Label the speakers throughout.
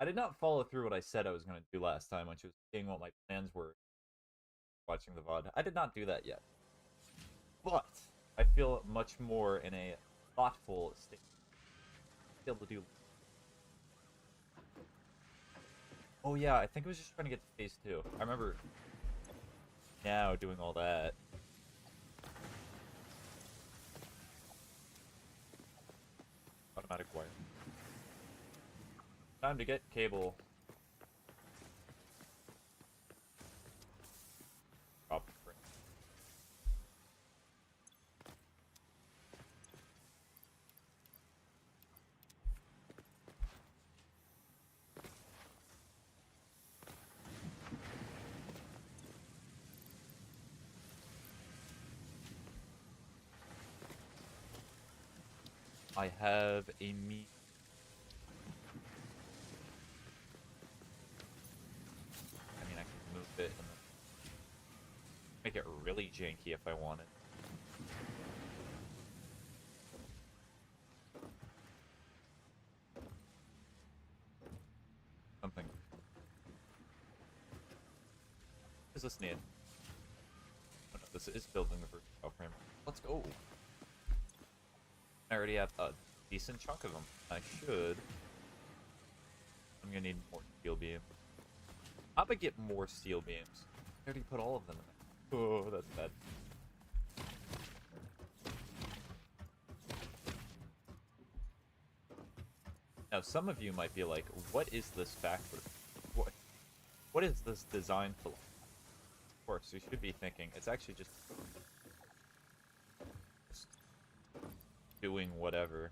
Speaker 1: did not follow through what I said I was going to do last time, which was seeing what my plans were watching the VOD. I did not do that yet. But I feel much more in a thoughtful state to be able to do. Oh yeah, I think I was just trying to get to phase 2. I remember now doing all that. Automatic wire. Time to get cable. Drop frame. I have a meat. I mean, I can move it and then make it really janky if I wanted. Something. What does this need? Oh no, this is building the vertical frame. Let's go. I already have a decent chunk of them. I should. I'm gonna need more steel beams. How about get more steel beams? I already put all of them in there. Oh, that's bad. Now, some of you might be like, what is this factory? What is this design for? Of course, you should be thinking, it's actually just doing whatever.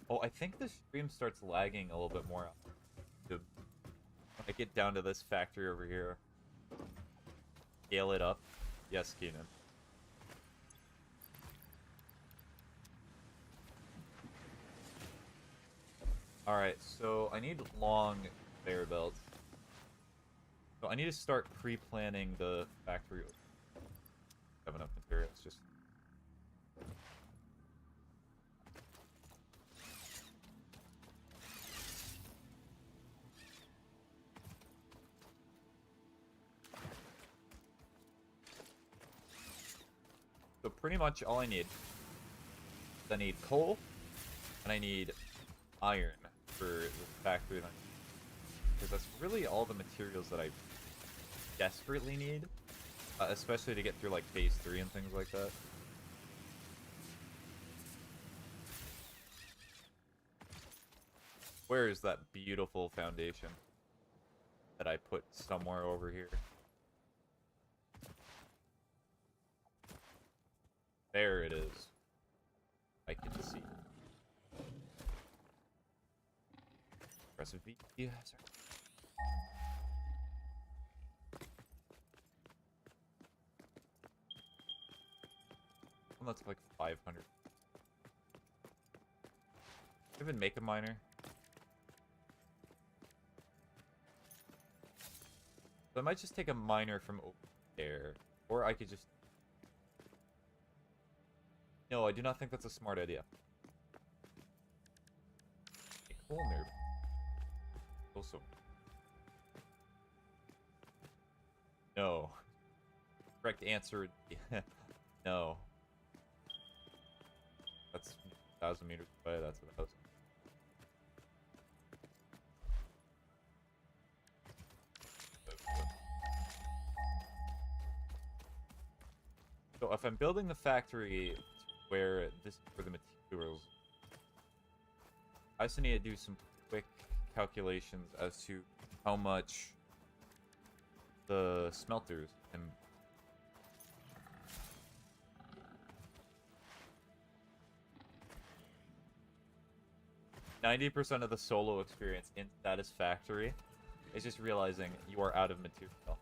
Speaker 1: Oh, I think the stream starts lagging a little bit more. When I get down to this factory over here. Scale it up. Yes, Keenan. Alright, so I need long conveyor belts. So I need to start pre-planning the factory. Have enough materials, just... So pretty much all I need is I need coal, and I need iron for the factory. Because that's really all the materials that I desperately need. Especially to get through like phase 3 and things like that. Where is that beautiful foundation that I put somewhere over here? There it is. I can see. Press V. Yeah, sorry. Well, that's like 500. Even make a miner. So I might just take a miner from over there. Or I could just... No, I do not think that's a smart idea. A coal nerd. Also. No. Correct answer. No. That's 1,000 meters away. That's what I was. So if I'm building the factory where this for the materials, I also need to do some quick calculations as to how much the smelters and 90% of the solo experience in Satisfactory is just realizing you are out of material.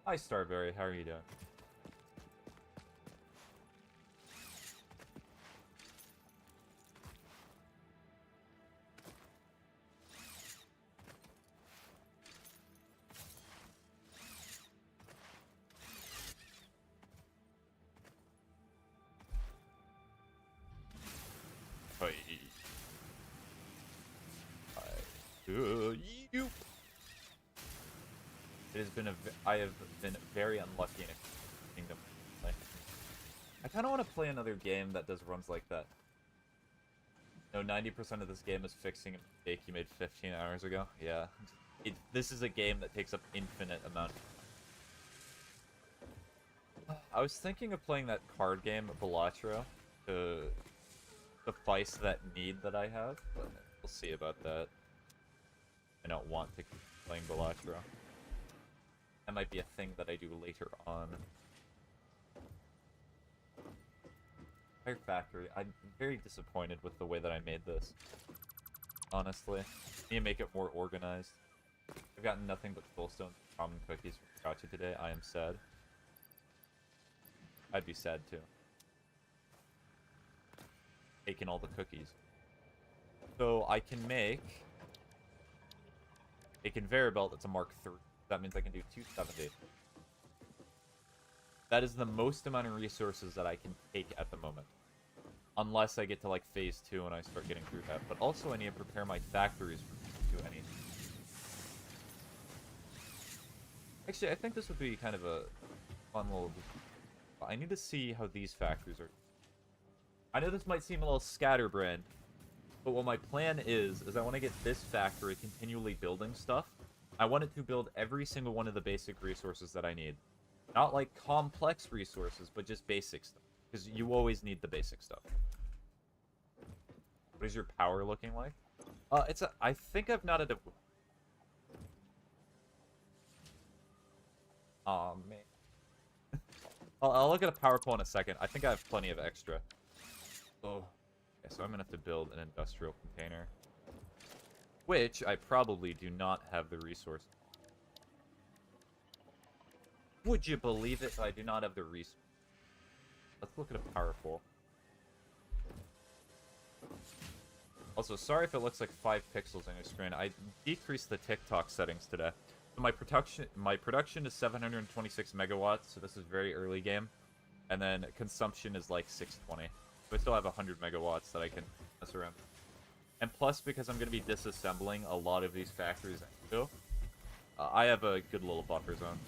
Speaker 1: Hi Starberry, how are you doing? You. It has been I have been very unlucky in Kingdom. I kind of want to play another game that does runs like that. No, 90% of this game is fixing a mistake you made 15 hours ago. Yeah. This is a game that takes up infinite amount. I was thinking of playing that card game, Balatro, to suffice that need that I have, but we'll see about that. I don't want to keep playing Balatro. That might be a thing that I do later on. Satisfactory. I'm very disappointed with the way that I made this. Honestly. I need to make it more organized. I've gotten nothing but soulstone common cookies from Gacha today. I am sad. I'd be sad too. Taking all the cookies. So I can make a conveyor belt that's a Mark III. That means I can do 270. That is the most amount of resources that I can take at the moment. Unless I get to like phase 2 and I start getting through that. But also I need to prepare my factories for anything. Actually, I think this would be kind of a fun little... I need to see how these factories are. I know this might seem a little scatterbrained, but what my plan is I want to get this factory continually building stuff. I want it to build every single one of the basic resources that I need. Not like complex resources, but just basic stuff. Because you always need the basic stuff. What is your power looking like? I think I've not had a... Aw, man. I'll look at a power pole in a second. I think I have plenty of extra. Oh. Okay, so I'm gonna have to build an industrial container. Which I probably do not have the resource. Would you believe it? I do not have the resource. Let's look at a power pole. Also, sorry if it looks like 5 pixels on your screen. I decreased the TikTok settings today. So my production is 726 megawatts, so this is very early game. And then consumption is like 620. So I still have 100 megawatts that I can mess around. And plus, because I'm going to be disassembling a lot of these factories, I have a good little buffer zone.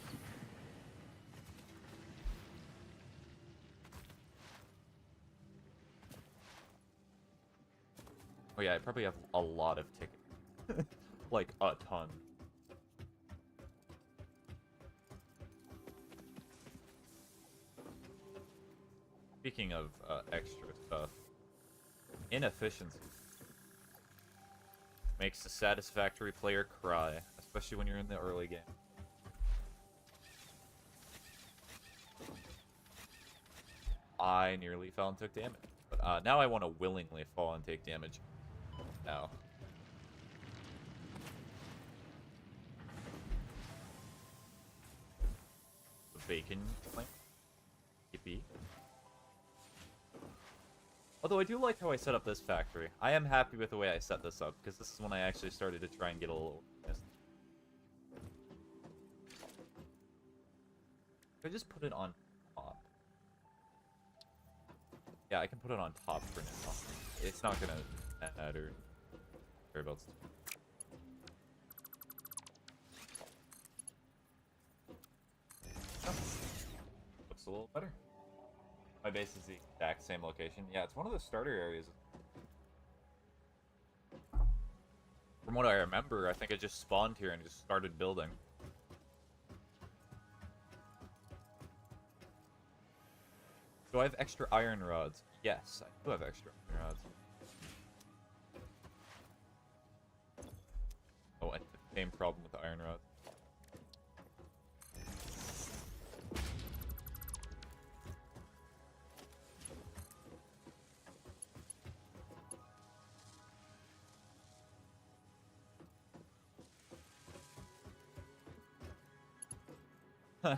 Speaker 1: Oh yeah, I probably have a lot of tickets. Like, a ton. Speaking of extra stuff, inefficiency makes the Satisfactory player cry, especially when you're in the early game. I nearly fell and took damage, but now I want to willingly fall and take damage. Now. The bacon plant. Yippee. Although I do like how I set up this factory. I am happy with the way I set this up, because this is when I actually started to try and get a little organized. If I just put it on top. Yeah, I can put it on top for now. It's not gonna matter. Whereabouts? Oh. Looks a little better. My base is the exact same location. Yeah, it's one of the starter areas. From what I remember, I think I just spawned here and just started building. Do I have extra iron rods? Yes, I do have extra iron rods. Oh, I have the same problem with the iron rods.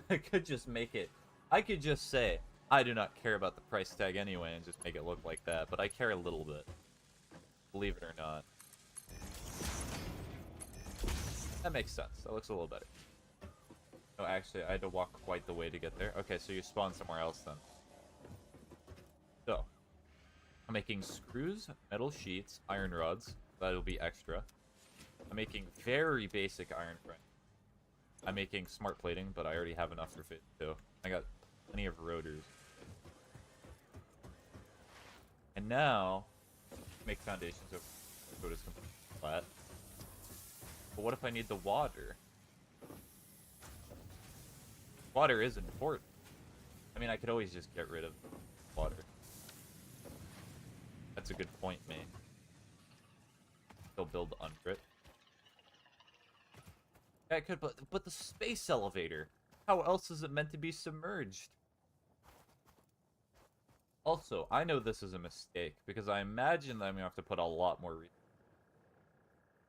Speaker 1: I could just make it... I could just say, I do not care about the price tag anyway and just make it look like that, but I care a little bit. Believe it or not. That makes sense. That looks a little better. No, actually, I had to walk quite the way to get there. Okay, so you spawn somewhere else then. So, I'm making screws, metal sheets, iron rods. That'll be extra. I'm making very basic iron frame. I'm making smart plating, but I already have enough for phase 2. I got plenty of rotors. And now, make foundations over so it's completely flat. But what if I need the water? Water is important. I mean, I could always just get rid of water. That's a good point, mate. Still build under it. Yeah, I could, but the space elevator. How else is it meant to be submerged? Also, I know this is a mistake, because I imagine that I'm going to have to put a lot more resources.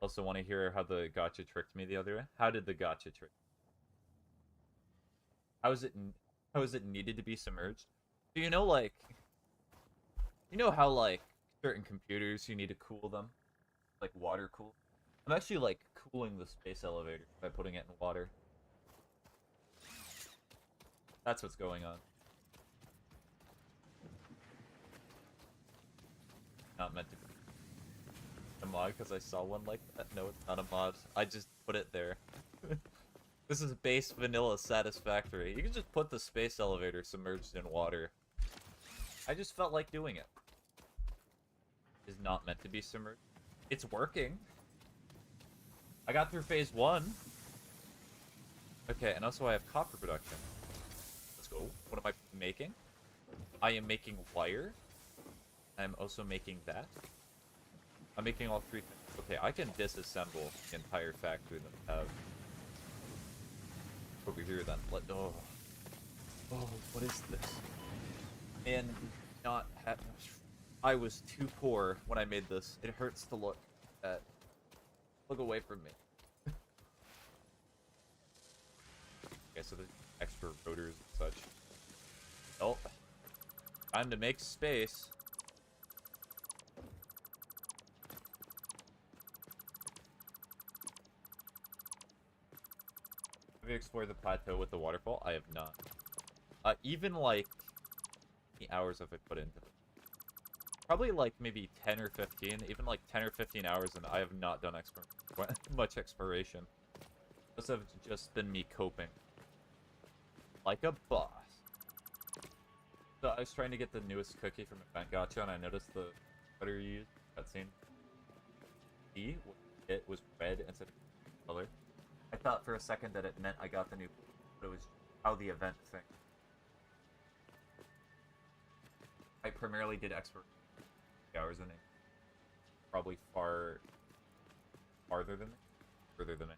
Speaker 1: Also, want to hear how the gotcha tricked me the other way? How did the gotcha trick? How is it needed to be submerged? So, you know, like... You know how, like, certain computers, you need to cool them? Like, water cool? I'm actually, like, cooling the space elevator by putting it in water. That's what's going on. Not meant to be a mod because I saw one like that. No, it's not a mod. I just put it there. This is base vanilla Satisfactory. You can just put the space elevator submerged in water. I just felt like doing it. It's not meant to be submerged. It's working. I got through phase 1. Okay, and also I have copper production. Let's go. What am I making? I am making wire. I'm also making that. I'm making all 3 things. Okay, I can disassemble the entire factory that I have. Over here then. Oh, what is this? And not have... I was too poor when I made this. It hurts to look at. Look away from me. Okay, so there's extra rotors and such. Oh. Time to make space. Have you explored the plateau with the waterfall? I have not. Even like the hours have I put into it. Probably like maybe 10 or 15, even like 10 or 15 hours, and I have not done much exploration. This have just been me coping. Like a boss. So I was trying to get the newest cookie from Event Gotcha, and I noticed the butter you used, cutscene. It was red instead of color. I thought for a second that it meant I got the new, but it was how the event thing. I primarily did expert hours in it. Probably farther than me. Further than me.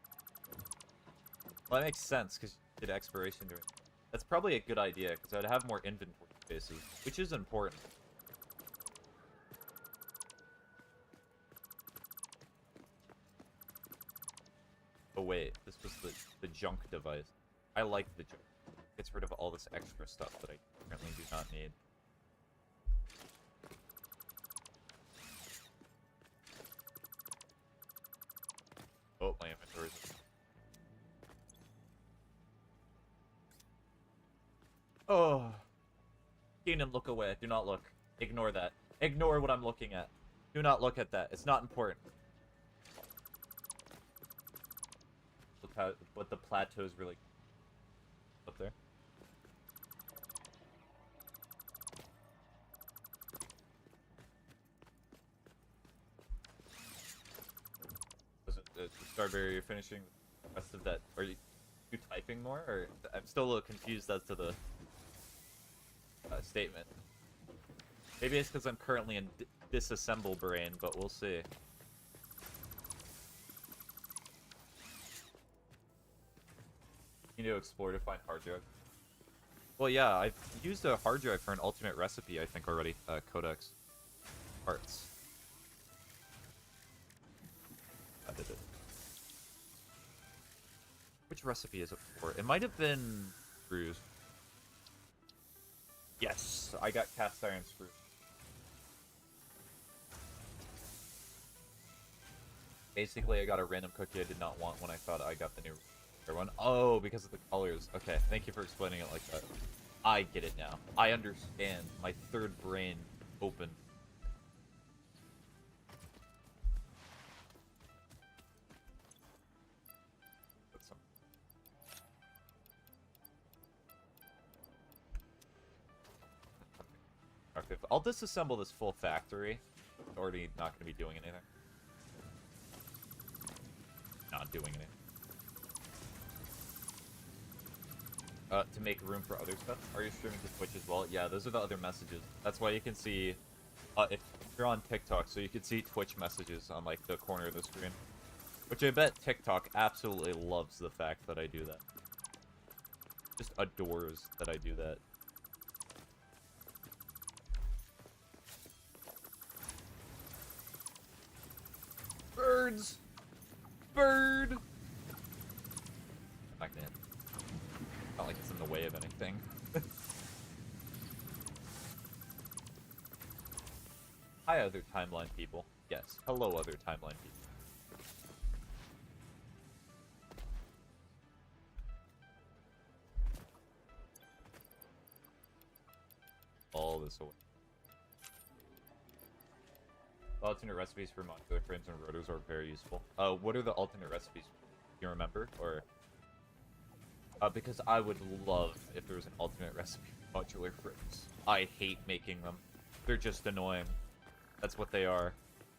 Speaker 1: Well, that makes sense, because you did exploration during. That's probably a good idea, because I'd have more inventory spaces, which is important. Oh wait, this was the junk device. I like the junk. It gets rid of all this extra stuff that I currently do not need. Oh, my inventory is... Oh. Keenan, look away. Do not look. Ignore that. Ignore what I'm looking at. Do not look at that. It's not important. Look how what the plateau is really up there. Starberry, you're finishing the rest of that. Are you typing more? Or I'm still a little confused as to the statement. Maybe it's because I'm currently in disassemble brain, but we'll see. You need to explore to find hard drive. Well, yeah, I've used a hard drive for an ultimate recipe, I think, already. Codex. Parts. I did it. Which recipe is it for? It might have been screws. Yes, I got cast iron screws. Basically, I got a random cookie I did not want when I thought I got the new one. Oh, because of the colors. Okay, thank you for explaining it like that. I get it now. I understand. My third brain opened. I'll disassemble this full factory. It's already not going to be doing anything. Not doing anything. To make room for other stuff. Are you streaming to Twitch as well? Yeah, those are the other messages. That's why you can see, if you're on TikTok, so you can see Twitch messages on, like, the corner of the screen. Which I bet TikTok absolutely loves the fact that I do that. Just adores that I do that. Birds! Bird! Back in. Not like it's in the way of anything. Hi, other timeline people. Yes, hello, other timeline people. All this away. Alternate recipes for modular frames and rotors are very useful. What are the alternate recipes? Do you remember? Or because I would love if there was an alternate recipe for modular frames. I hate making them. They're just annoying. That's what they are.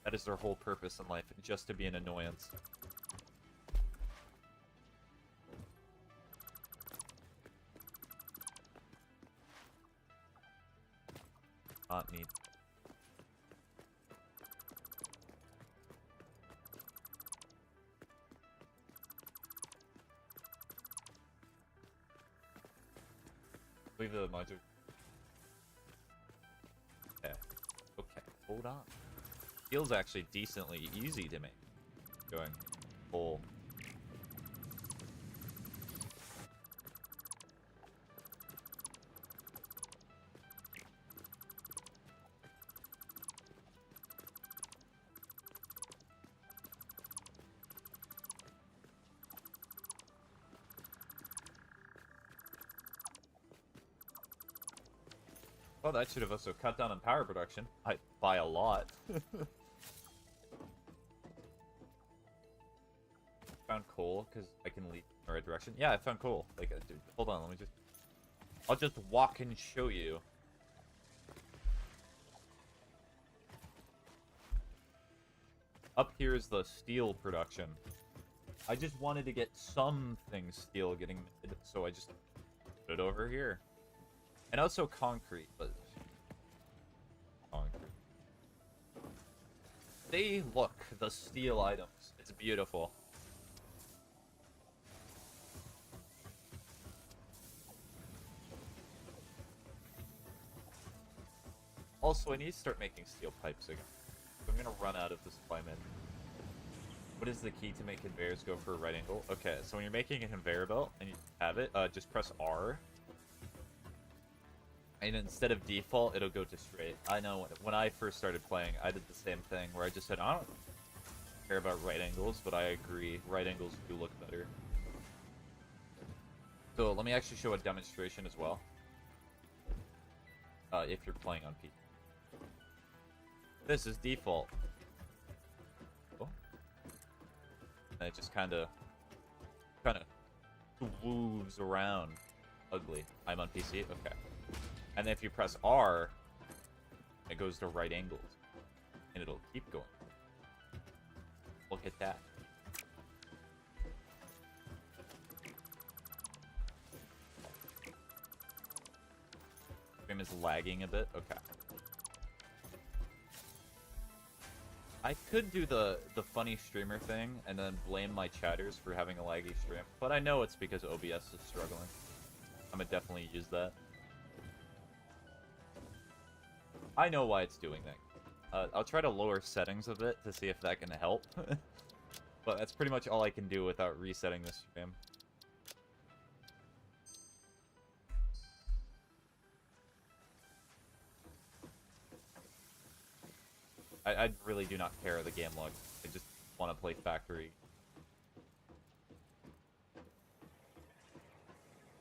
Speaker 1: That is their whole purpose in life, just to be an annoyance. Not need. Leave the module. Okay. Okay, hold on. Feels actually decently easy to make. Going full. Well, that should have also cut down on power production. By a lot. Found coal, because I can lead in the right direction. Yeah, I found coal. Like, dude, hold on, let me just... I'll just walk and show you. Up here is the steel production. I just wanted to get something steel getting made, so I just put it over here. And also concrete, but... Concrete. See, look, the steel items. It's beautiful. Also, I need to start making steel pipes again. I'm gonna run out of this climate. What is the key to make conveyors go for a right angle? Okay, so when you're making a conveyor belt and you have it, just press R. And instead of default, it'll go to straight. I know when I first started playing, I did the same thing where I just said, I don't care about right angles, but I agree, right angles do look better. So let me actually show a demonstration as well. If you're playing on PC. This is default. Oh. And it just kind of moves around. Ugly. I'm on PC? Okay. And then if you press R, it goes to right angles. And it'll keep going. Look at that. Stream is lagging a bit? Okay. I could do the funny streamer thing and then blame my chatters for having a laggy stream. But I know it's because OBS is struggling. I'm gonna definitely use that. I know why it's doing that. I'll try to lower settings a bit to see if that can help. But that's pretty much all I can do without resetting the stream. I really do not care the game log. I just want to play Factory.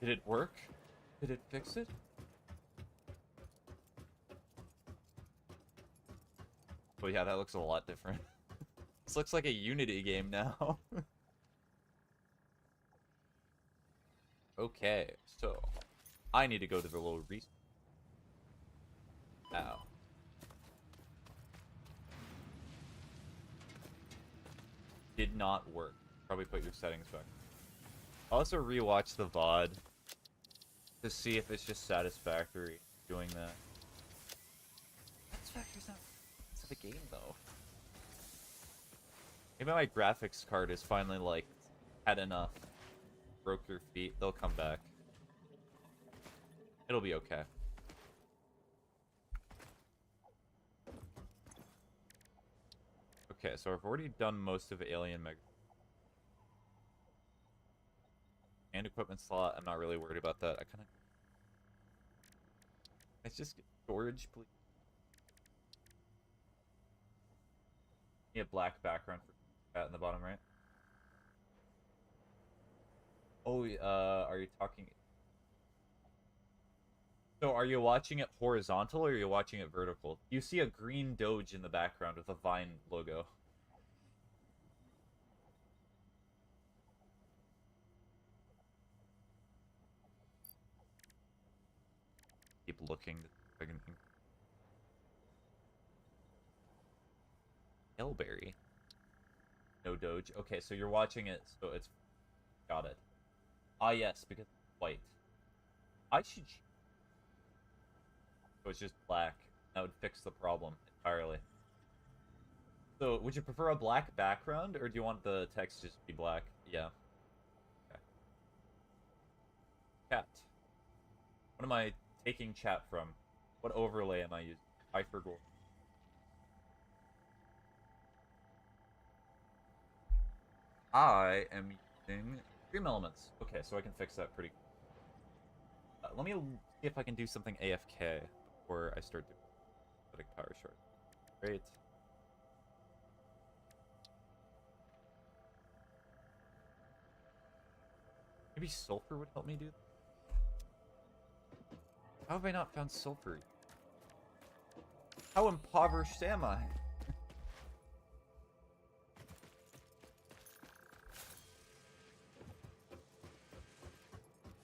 Speaker 1: Did it work? Did it fix it? Oh yeah, that looks a lot different. This looks like a Unity game now. Okay, so I need to go to the little Ow. did not work. Probably put your settings back. I'll also rewatch the VOD to see if it's just Satisfactory doing that. Satisfactory's not the game though. Maybe my graphics card is finally like had enough. Broke your feet, they'll come back. It'll be okay. Okay, so I've already done most of Alien Mega. And equipment slot, I'm not really worried about that. I kind of... Let's just get storage, please. Need a black background for that in the bottom right. Oh, are you talking... So are you watching it horizontal or are you watching it vertical? You see a green Doge in the background with a Vine logo. Keep looking. Hellberry. No Doge. Okay, so you're watching it, so it's... Got it. Ah, yes, because it's white. I should... So it's just black. That would fix the problem entirely. So, would you prefer a black background, or do you want the text just to be black? Yeah. Okay. Chat. What am I taking chat from? What overlay am I using? I forgot. I am using Stream Elements. Okay, so I can fix that pretty... let me see if I can do something AFK before I start doing static power short. Great. Maybe sulfur would help me do that? How have I not found sulfur? How impoverished am I?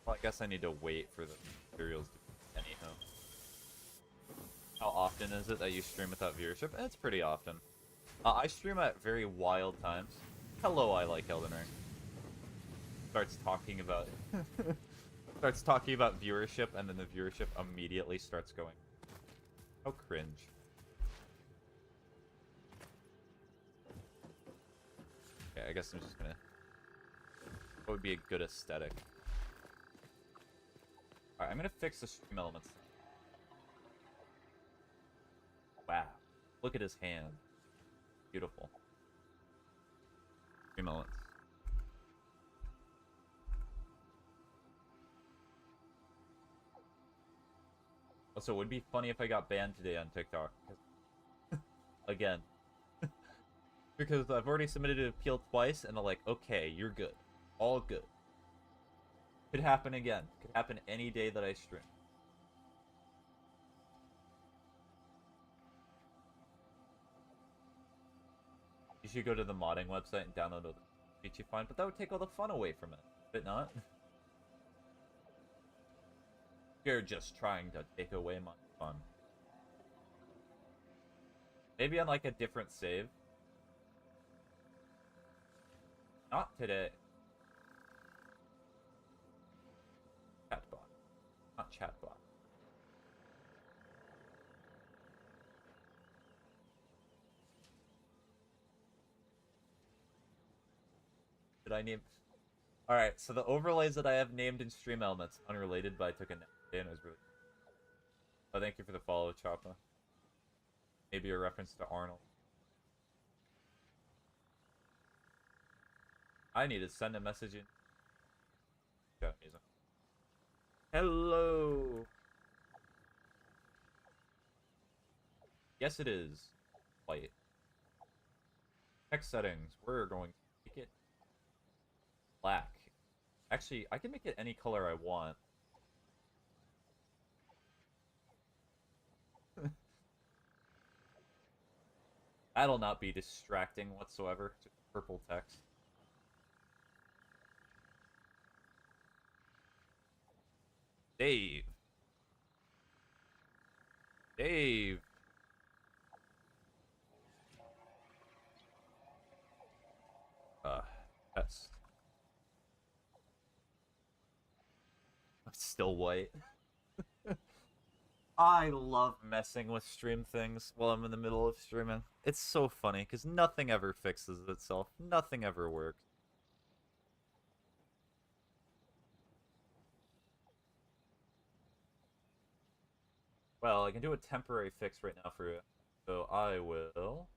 Speaker 1: Well, I guess I need to wait for the materials to anyhow. How often is it that you stream without viewership? It's pretty often. I stream at very wild times. Hello, I like Elden Ring. Starts talking about starts talking about viewership, and then the viewership immediately starts going. How cringe. Okay, I guess I'm just gonna... What would be a good aesthetic? Alright, I'm gonna fix the stream elements. Wow. Look at his hand. Beautiful. Stream elements. Also, it would be funny if I got banned today on TikTok. Again. Because I've already submitted an appeal twice, and they're like, okay, you're good. All good. Could happen again. Could happen any day that I stream. You should go to the modding website and download all the features you find, but that would take all the fun away from it. Would it not? You're just trying to take away my fun. Maybe on like a different save. Not today. Chatbot. Not chatbot. Did I name... Alright, so the overlays that I have named in Stream Elements, unrelated, but I took a nap today and it was really... Oh, thank you for the follow, Choppa. Maybe a reference to Arnold. I need to send a message in. Hello! Yes, it is. White. Text settings. We're going to make it black. Actually, I can make it any color I want. That'll not be distracting whatsoever. Just purple text. Dave. Dave. chest. I'm still white. I love messing with stream things while I'm in the middle of streaming. It's so funny, because nothing ever fixes itself. Nothing ever works. Well, I can do a temporary fix right now for you. So I will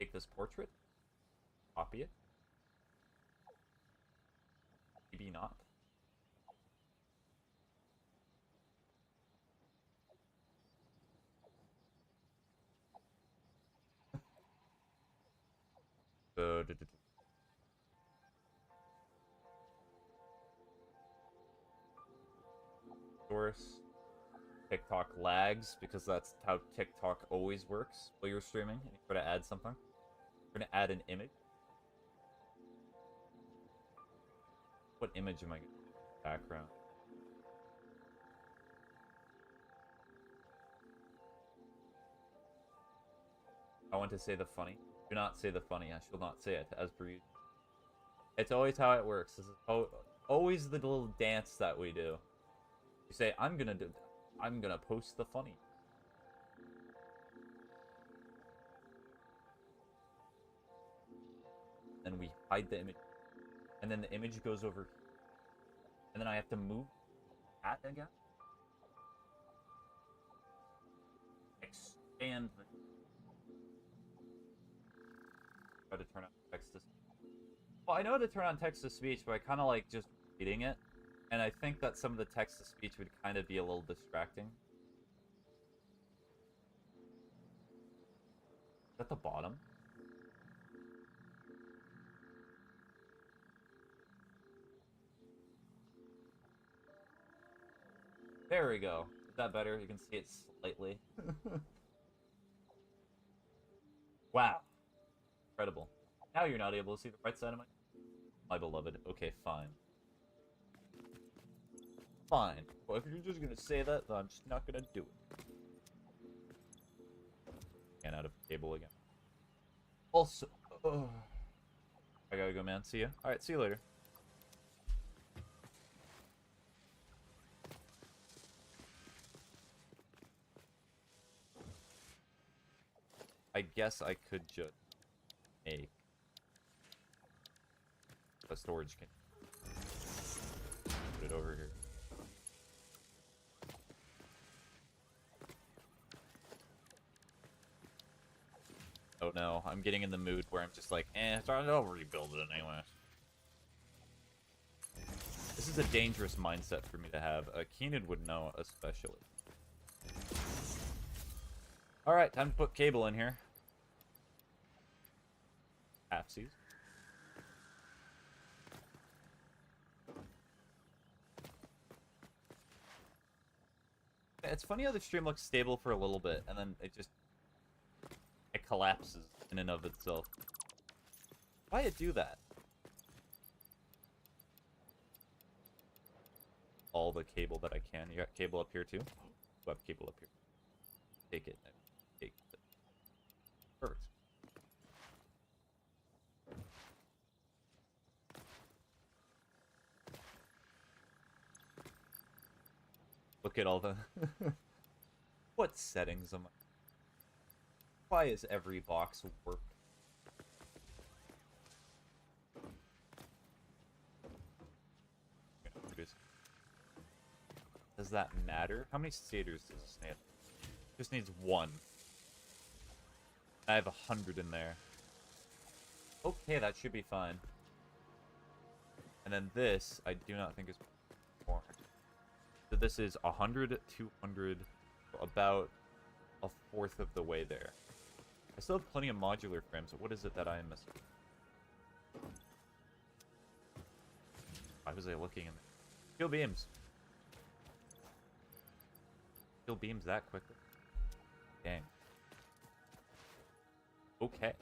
Speaker 1: take this portrait, copy it. Maybe not. So, source. TikTok lags because that's how TikTok always works while you're streaming and you try to add something. We're gonna add an image. What image am I gonna put in the background? I want to say the funny. Do not say the funny. I shall not say it as per usual. It's always how it works. This is always the little dance that we do. You say, I'm gonna post the funny. Then we hide the image. And then the image goes over. And then I have to move that again. Expand the... Try to turn on text to speech. Well, I know how to turn on text to speech, but I kind of like just reading it. And I think that some of the text to speech would kind of be a little distracting. Is that the bottom? There we go. Is that better? You can see it slightly. Wow. Incredible. Now you're not able to see the right side of my beloved. Okay, fine. Fine. Well, if you're just gonna say that, then I'm just not gonna do it. And out of cable again. Also, I gotta go, man. See ya. Alright, see you later. I guess I could just make a storage container. Put it over here. Oh no, I'm getting in the mood where I'm just like, I'll rebuild it anyway. This is a dangerous mindset for me to have. Keenan would know, especially. Alright, time to put cable in here. Halfsies. It's funny how the stream looks stable for a little bit, and then it collapses in and of itself. Why it do that? All the cable that I can. You got cable up here too? I have cable up here. Take it. Take it. Perfect. Look at all the... What settings am I... Why is every box work? Does that matter? How many stators does this need? Just needs one. I have 100 in there. Okay, that should be fine. And then this, I do not think is more. So this is 100, 200, about a fourth of the way there. I still have plenty of modular frames. What is it that I am missing? Why was I looking in there? Steel beams. Steel beams that quickly? Dang. Okay.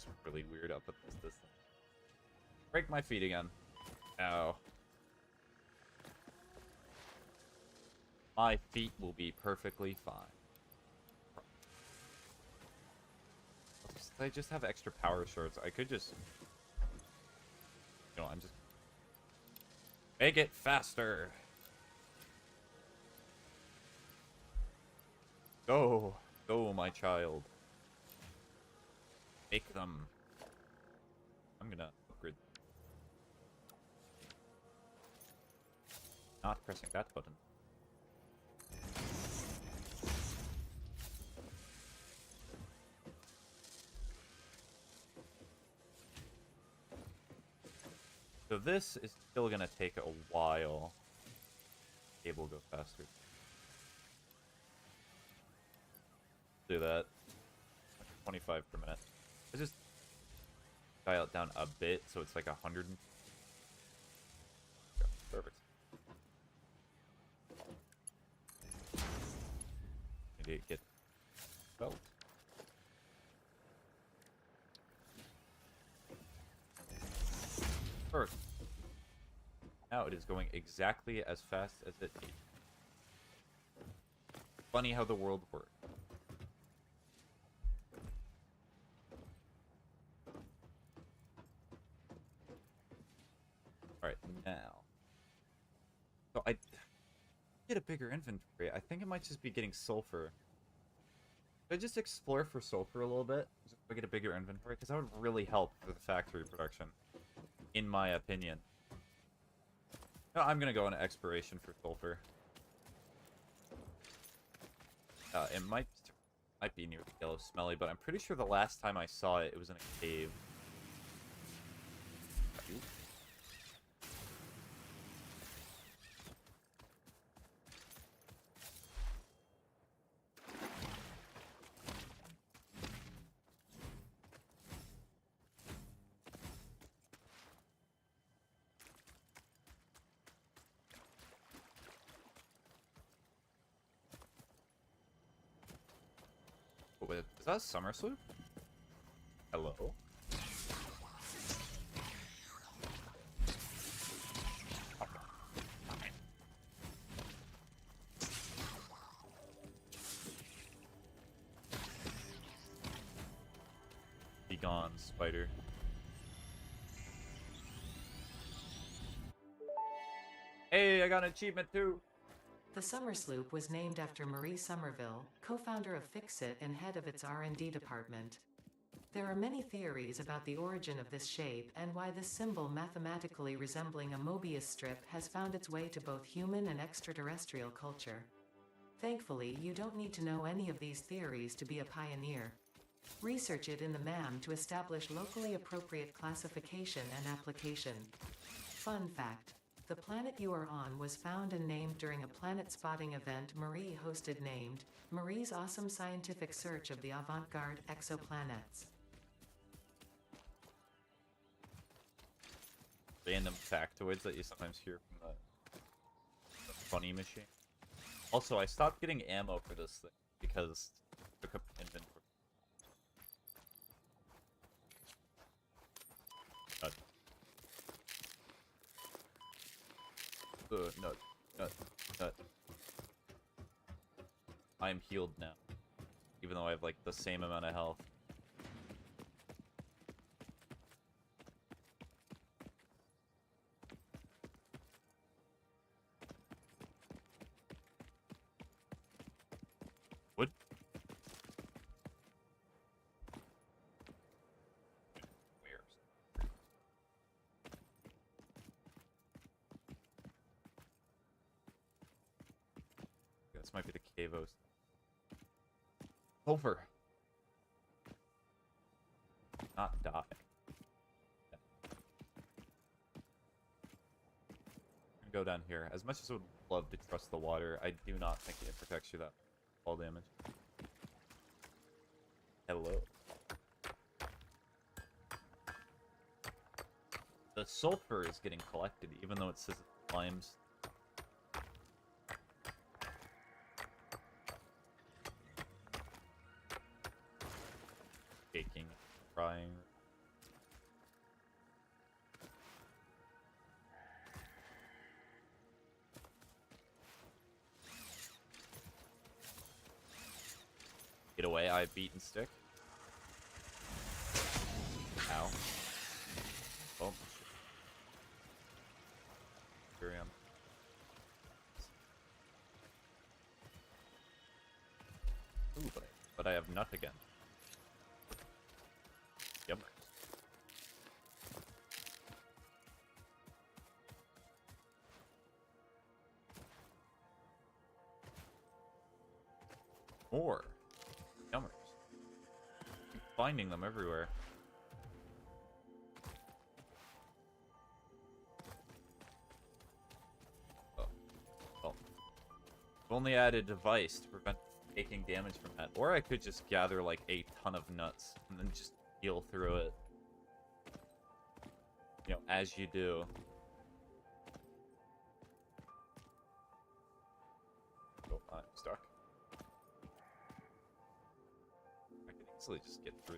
Speaker 1: looks really weird up at this distance. Break my feet again. Ow. My feet will be perfectly fine. I just have extra power shards. I could just... You know, I'm just... Make it faster! Go! Go, my child. Make them. I'm gonna upgrade. Not pressing that button. So this is still gonna take a while. Cable go faster. Do that. 25 per minute. I just dial it down a bit so it's like 100. Yeah, perfect. Maybe get belt. Perfect. Now it is going exactly as fast as it needs. Funny how the world works. Alright, now. So I get a bigger inventory. I think it might just be getting sulfur. Should I just explore for sulfur a little bit? Just to get a bigger inventory? Because that would really help for the factory production. In my opinion. No, I'm gonna go on exploration for sulfur. It might be near the yellow smelly, but I'm pretty sure the last time I saw it, it was in a cave. Oh, wait, is that a summer sloop? Hello? Be gone, spider. Hey, I got an achievement too!
Speaker 2: The Summer Sloop was named after Marie Somerville, co-founder of Fixit and head of its R&D department. There are many theories about the origin of this shape and why this symbol mathematically resembling a Mobius strip has found its way to both human and extraterrestrial culture. Thankfully, you don't need to know any of these theories to be a pioneer. Research it in the MAM to establish locally appropriate classification and application. Fun fact. The planet you are on was found and named during a planet spotting event Marie hosted named Marie's Awesome Scientific Search of the Avant-Garde Exoplanets.
Speaker 1: Random factoids that you sometimes hear from the funny machine. Also, I stopped getting ammo for this thing because it took up inventory. Nut. I am healed now. Even though I have, like, the same amount of health. Wood? Where? This might be the Cavos. Over. Not die. Yeah. Go down here. As much as I would love to trust the water, I do not think it protects you that fall damage. Hello. The sulfur is getting collected, even though it says it climbs. Baking, frying. Get away, I beat and stick. Ow. Oh, shit. Here I am. Ooh, but I have nut again. Yep. More yummers. Keep finding them everywhere. Oh. Well. I've only added a device to prevent taking damage from that. Or I could just gather like a ton of nuts and then just heal through it. You know, as you do. Oh, I'm stuck. I can easily just get through.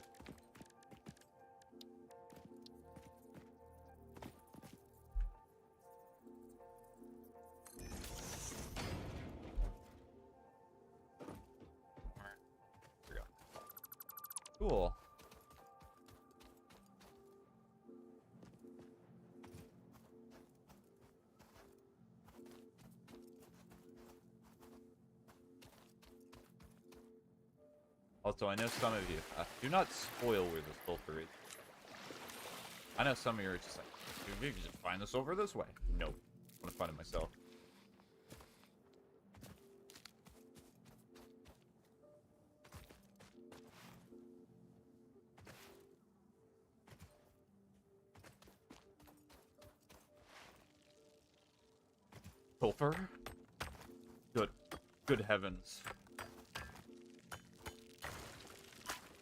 Speaker 1: There we go. Cool. Also, I know some of you do not spoil where the sulfur is. I know some of you are just like, dude, you can just find this over this way. No, I want to find it myself. Sulfur? Good heavens.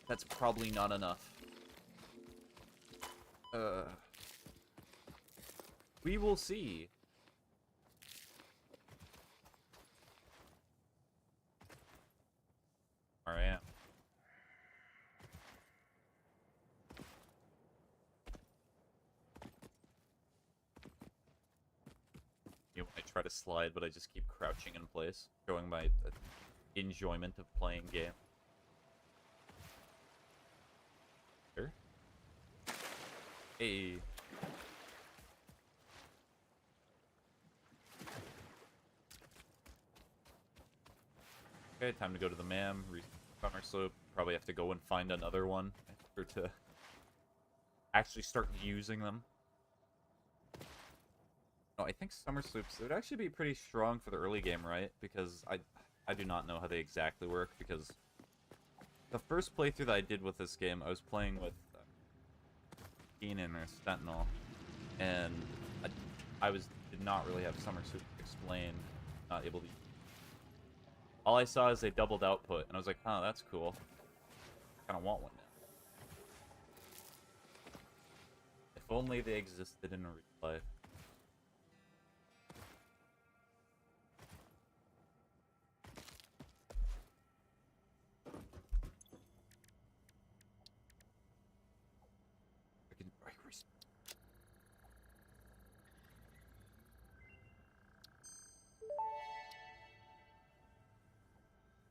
Speaker 1: That's probably not enough. We will see. Alright. You know, I try to slide, but I just keep crouching in place, showing my enjoyment of playing game. Here. Hey. Okay, time to go to the MAM, summer slope. Probably have to go and find another one in order to actually start using them. No, I think summer sloops would actually be pretty strong for the early game, right? Because I do not know how they exactly work, because the first playthrough that I did with this game, I was playing with Keenan or Sentinel, and I did not really have summer sloop explained, not able to. All I saw is a doubled output, and I was like, huh, that's cool. I kind of want one now. If only they existed in real life.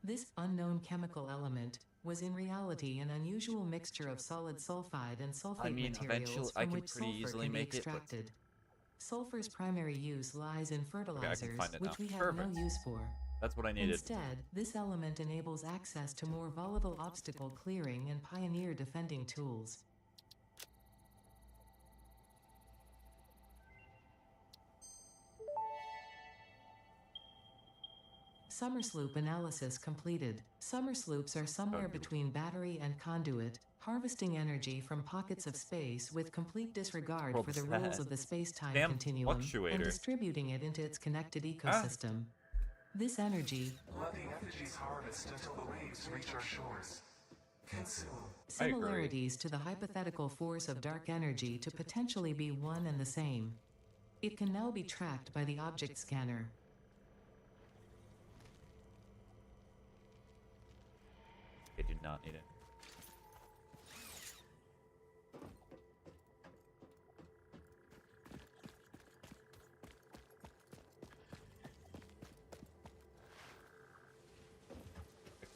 Speaker 2: This unknown chemical element was in reality an unusual mixture of solid sulfide and sulfate materials
Speaker 1: I
Speaker 2: from
Speaker 1: can
Speaker 2: which
Speaker 1: pretty
Speaker 2: sulfur
Speaker 1: easily
Speaker 2: can be
Speaker 1: make it,
Speaker 2: extracted. Sulfur's primary use lies in fertilizers,
Speaker 1: find it
Speaker 2: which
Speaker 1: now.
Speaker 2: we have
Speaker 1: Perfect.
Speaker 2: no use for.
Speaker 1: That's what I needed.
Speaker 2: Instead, this element enables access to more volatile obstacle clearing and pioneer defending tools. Summer sloop analysis completed. Summer sloops are somewhere between battery and conduit, harvesting energy from pockets of space with complete disregard for the rules of the space-time
Speaker 1: Damn
Speaker 2: continuum, and
Speaker 1: fluctuator.
Speaker 2: distributing it into its connected ecosystem. This energy,
Speaker 3: Let the effigies harvest until the waves reach our shores. Consume.
Speaker 2: similarities to the hypothetical force of dark energy to potentially be one and the same. It can now be tracked by the object scanner.
Speaker 1: I do not need it.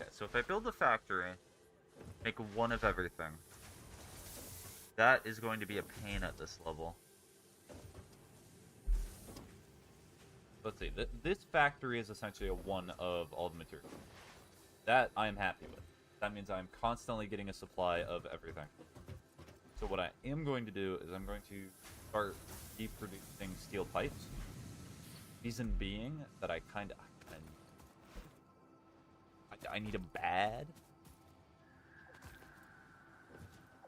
Speaker 1: Okay, so if I build the factory, make one of everything, that is going to be a pain at this level. Let's see, this factory is essentially a one of all the materials. That I am happy with. That means I'm constantly getting a supply of everything. So what I am going to do is I'm going to start producing steel pipes. Reason being that I need a bad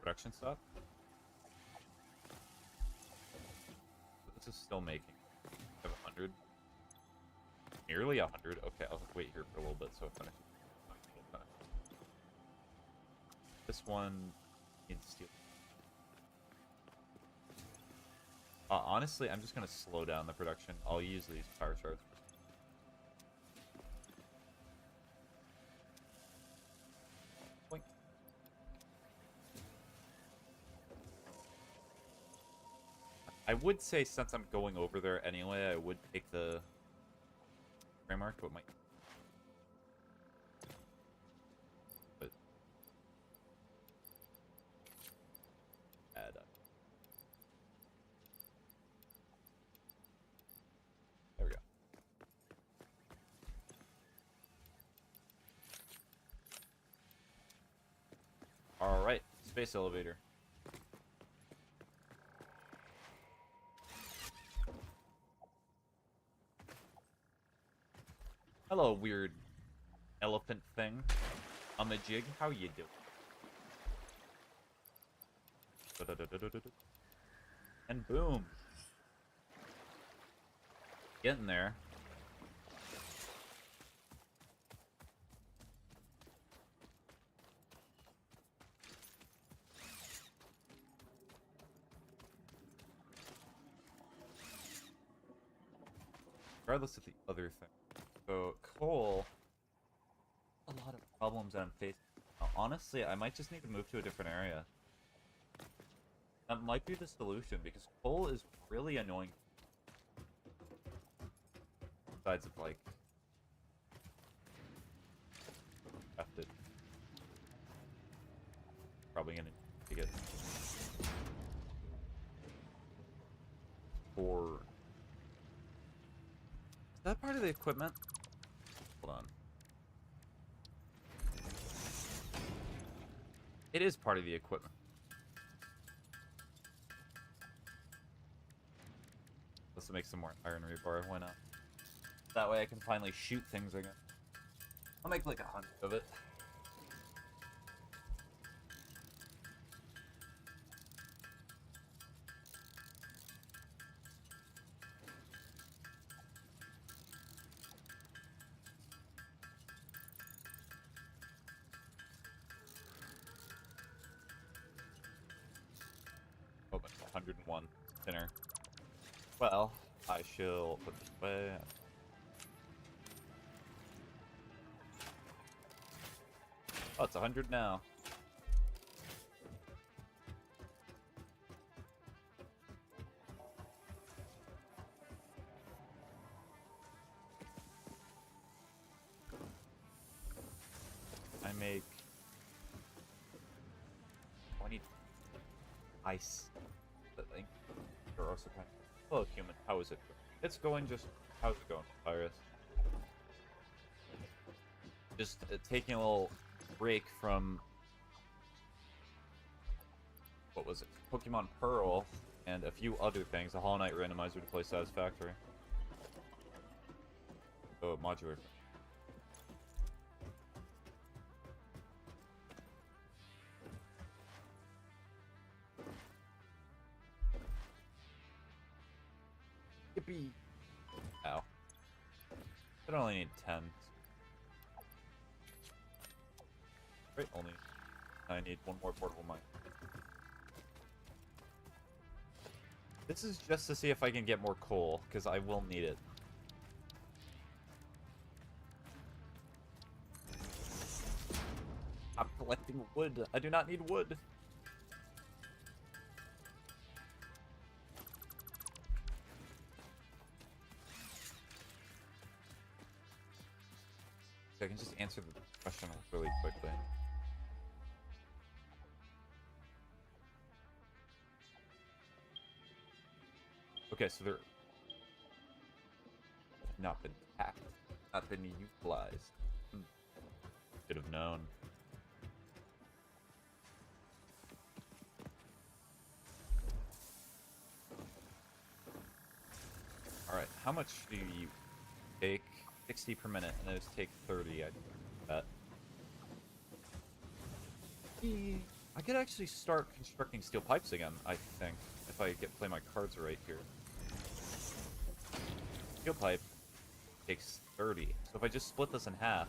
Speaker 1: production stuff. So this is still making 100. Nearly 100. Okay, I'll wait here for a little bit so I finish. This one needs steel. Honestly, I'm just gonna slow down the production. I'll use these power shards. Boink. I would say since I'm going over there anyway, I would take the framework, but might. But add up. There we go. All right, space elevator. Hello, weird elephant thing. On the jig, how you doing? And boom. Getting there. Regardless of the other thing. So, coal, a lot of problems that I'm facing. Honestly, I might just need to move to a different area. That might be the solution, because coal is really annoying. Besides of, like, crafted. Probably gonna need to get 4. Is that part of the equipment? Hold on. It is part of the equipment. Let's make some more iron rebar, why not? That way I can finally shoot things again. I'll make like 100 of it. Oh, but 101 thinner. Well, I shall put this away. Oh, it's 100 now. I make 20 ice. I think. Or also kind of. Hello, human. How is it? It's going just. How's it going, Virus? Just taking a little break from. What was it? Pokemon Pearl and a few other things. A Hollow Knight randomizer to play Satisfactory. Oh, modular. Yippee! Ow. I only need 10. Right, only. I need one more portable mine. This is just to see if I can get more coal, because I will need it. I'm collecting wood. I do not need wood. I can just answer the question really quickly. Okay, so they're not been tapped, not been utilized. Should have known. Alright, how much do you take? 60 per minute, and those take 30, I bet. I could actually start constructing steel pipes again, I think, if I play my cards right here. Steel pipe takes 30, so if I just split this in half,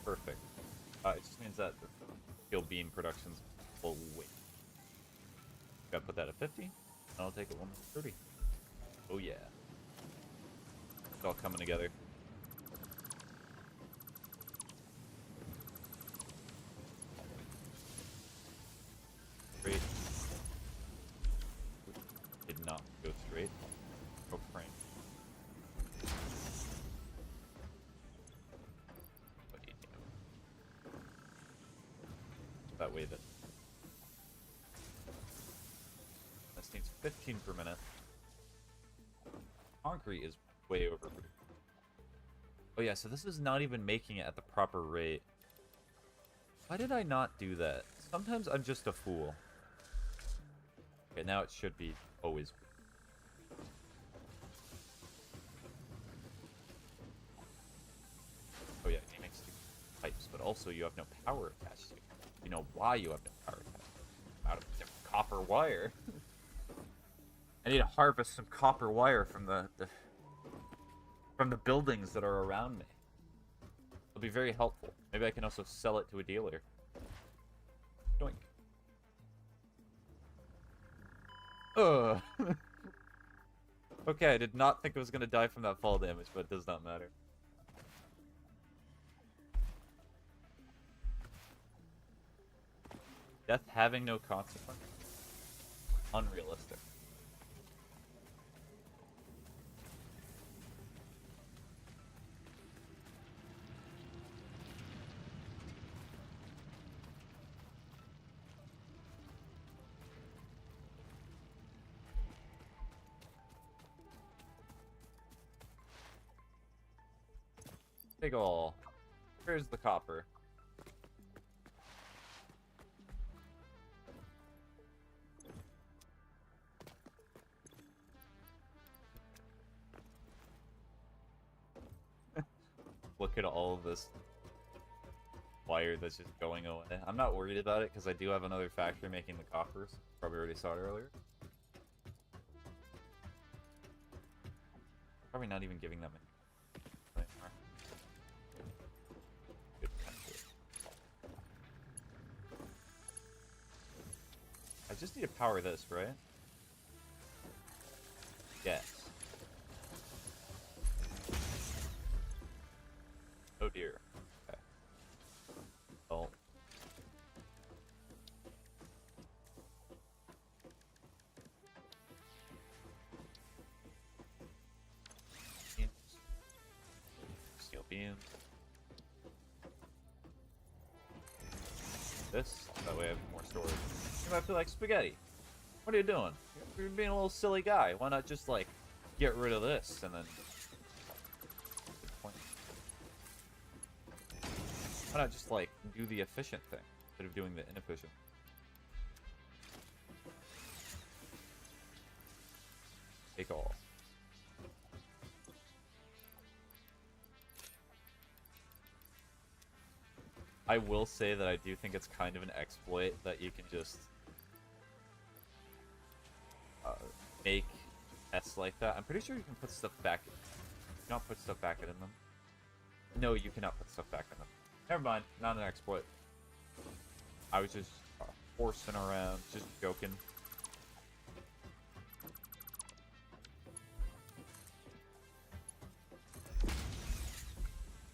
Speaker 1: perfect. It just means that the steel beam production's will wait. Gotta put that at 50, and I'll take it 130. Oh yeah. It's all coming together. Straight. Did not go straight. Oh, frame. What do you do? That way that this needs 15 per minute. Concrete is way over. Oh yeah, so this is not even making it at the proper rate. Why did I not do that? Sometimes I'm just a fool. Okay, now it should be always. Oh yeah, it makes two pipes, but also you have no power attached to it. You know why you have no power attached to it? Out of different copper wire. I need to harvest some copper wire from the buildings that are around me. It'll be very helpful. Maybe I can also sell it to a dealer. Doink. Ugh. Okay, I did not think I was gonna die from that fall damage, but it does not matter. Death having no consequence? Unrealistic. Big ol'. Where's the copper? Look at all of this wire that's just going away. I'm not worried about it because I do have another factory making the coppers. Probably already saw it earlier. Probably not even giving them any. I just need to power this, right? Yes. Oh dear. Okay. Well. Beams. Steel beams. This, that way I have more storage. You might feel like spaghetti. What are you doing? You're being a little silly guy. Why not just like get rid of this and then? Good point. Why not just like do the efficient thing instead of doing the inefficient? Take all. I will say that I do think it's kind of an exploit that you can just make tests like that. I'm pretty sure you can put stuff back. You cannot put stuff back in them. No, you cannot put stuff back in them. Never mind, not an exploit. I was just horsing around, just joking.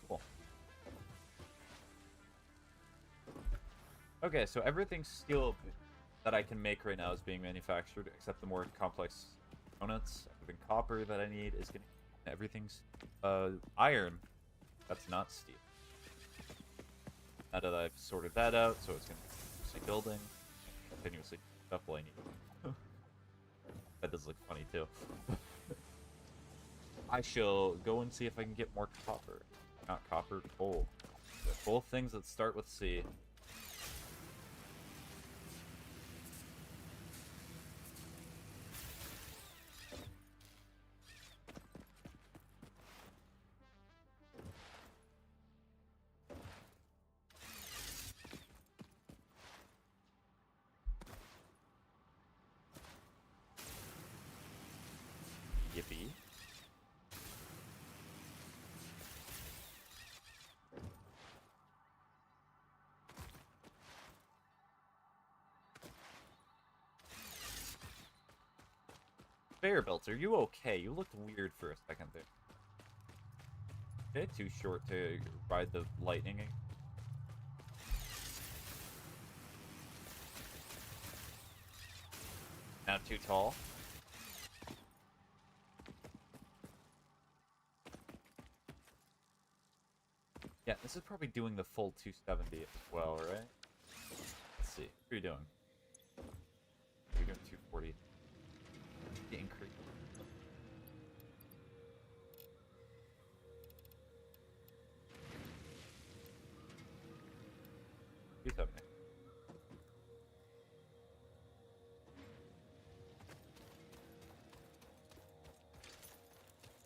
Speaker 1: Cool. Okay, so everything's steel that I can make right now is being manufactured, except the more complex components. Everything copper that I need is getting. Everything's iron. That's not steel. Now that I've sorted that out, so it's going to be continuously building, continuously stuff while I need. That does look funny too. I shall go and see if I can get more copper. Not copper, coal. Both things that start with C. Yippee. Bearbelt, are you okay? You looked weird for a second there. Okay, too short to ride the lightning. Now too tall. Yeah, this is probably doing the full 270 as well, right? Let's see. What are you doing? You're doing 240. The increase. You tell me.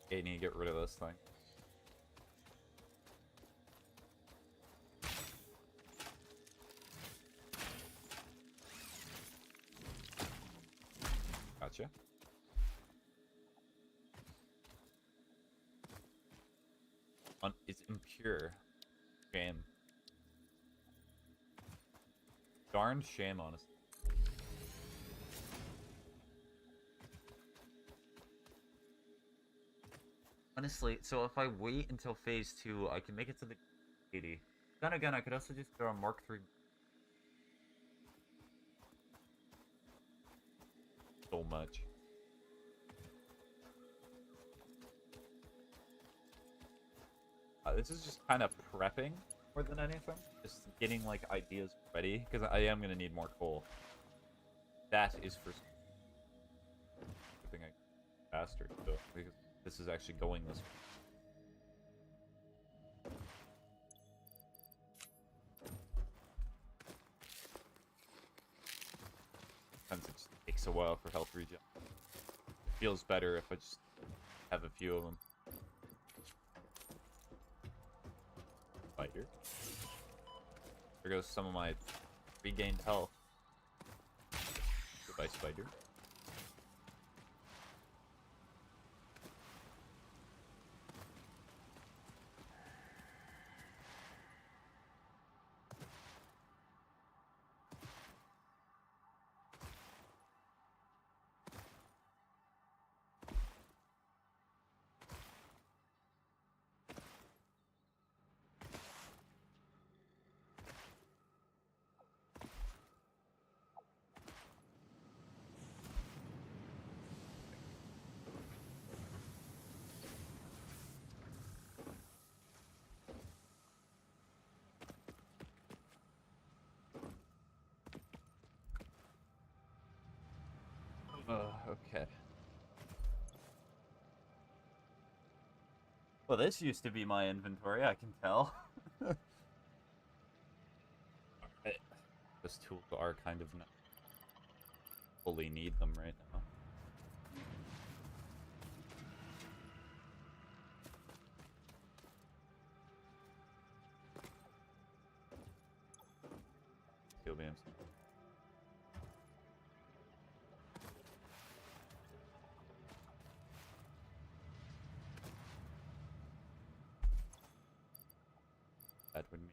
Speaker 1: Okay, you need to get rid of this thing. Gotcha. It's impure. Shame. Darn shame, honestly. Honestly, so if I wait until phase 2, I can make it to the 80. Then again, I could also just throw a Mark 3. So much. This is just kind of prepping more than anything. Just getting, like, ideas ready, because I am going to need more coal. That is for something faster, so, because this is actually going this way. Sometimes it just takes a while for health regen. It feels better if I just have a few of them. Spider. There goes some of my regained health. Goodbye, spider. Okay. Well, this used to be my inventory, I can tell. Those tools are kind of not fully need them right now. Steel beams. That would mean.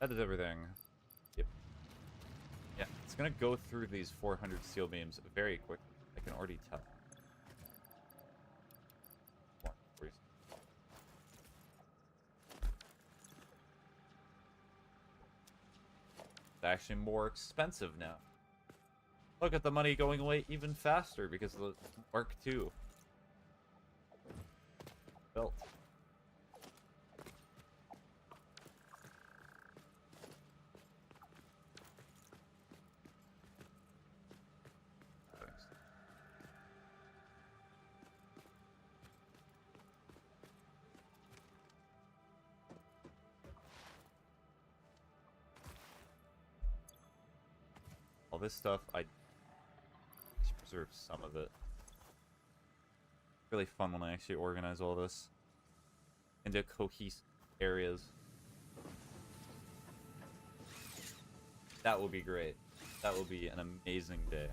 Speaker 1: That is everything. Yep. Yeah, it's gonna go through these 400 steel beams very quickly. I can already tell. It's actually more expensive now. Look at the money going away even faster because of the Mark II. belt. Thanks. All this stuff, I just preserve some of it. Really fun when I actually organize all this into cohesive areas. That will be great. That will be an amazing day.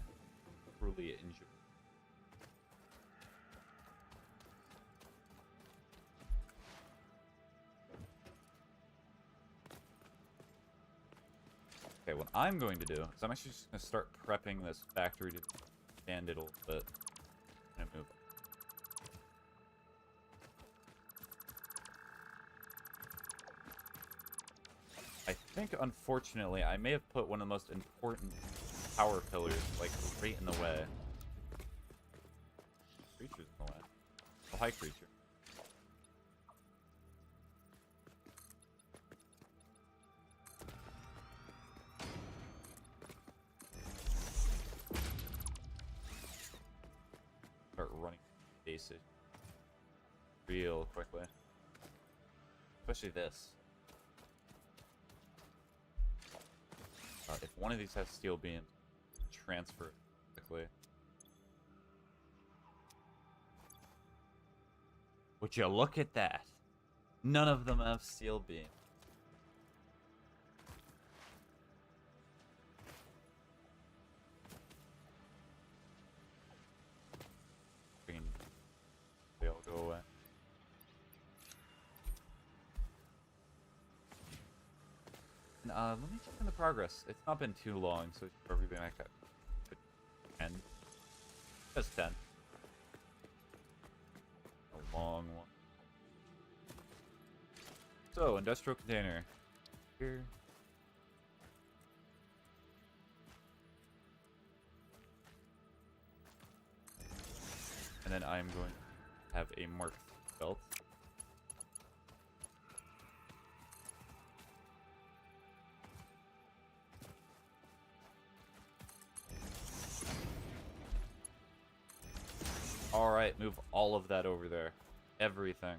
Speaker 1: Truly enjoy. Okay, what I'm going to do is I'm actually just going to start prepping this factory to expand it a little bit. And move. I think, unfortunately, I may have put one of the most important power pillars, like, right in the way. Creature's in the way. Oh, hi, creature. Start running basic real quickly. Especially this. If one of these has steel beams, transfer it quickly. Would you look at that? None of them have steel beam. They all go away. Let me check in the progress. It's not been too long, so it's probably been like a 10. Just 10. A long one. So, industrial container. Here. And then I'm going to have a marked belt. Alright, move all of that over there. Everything.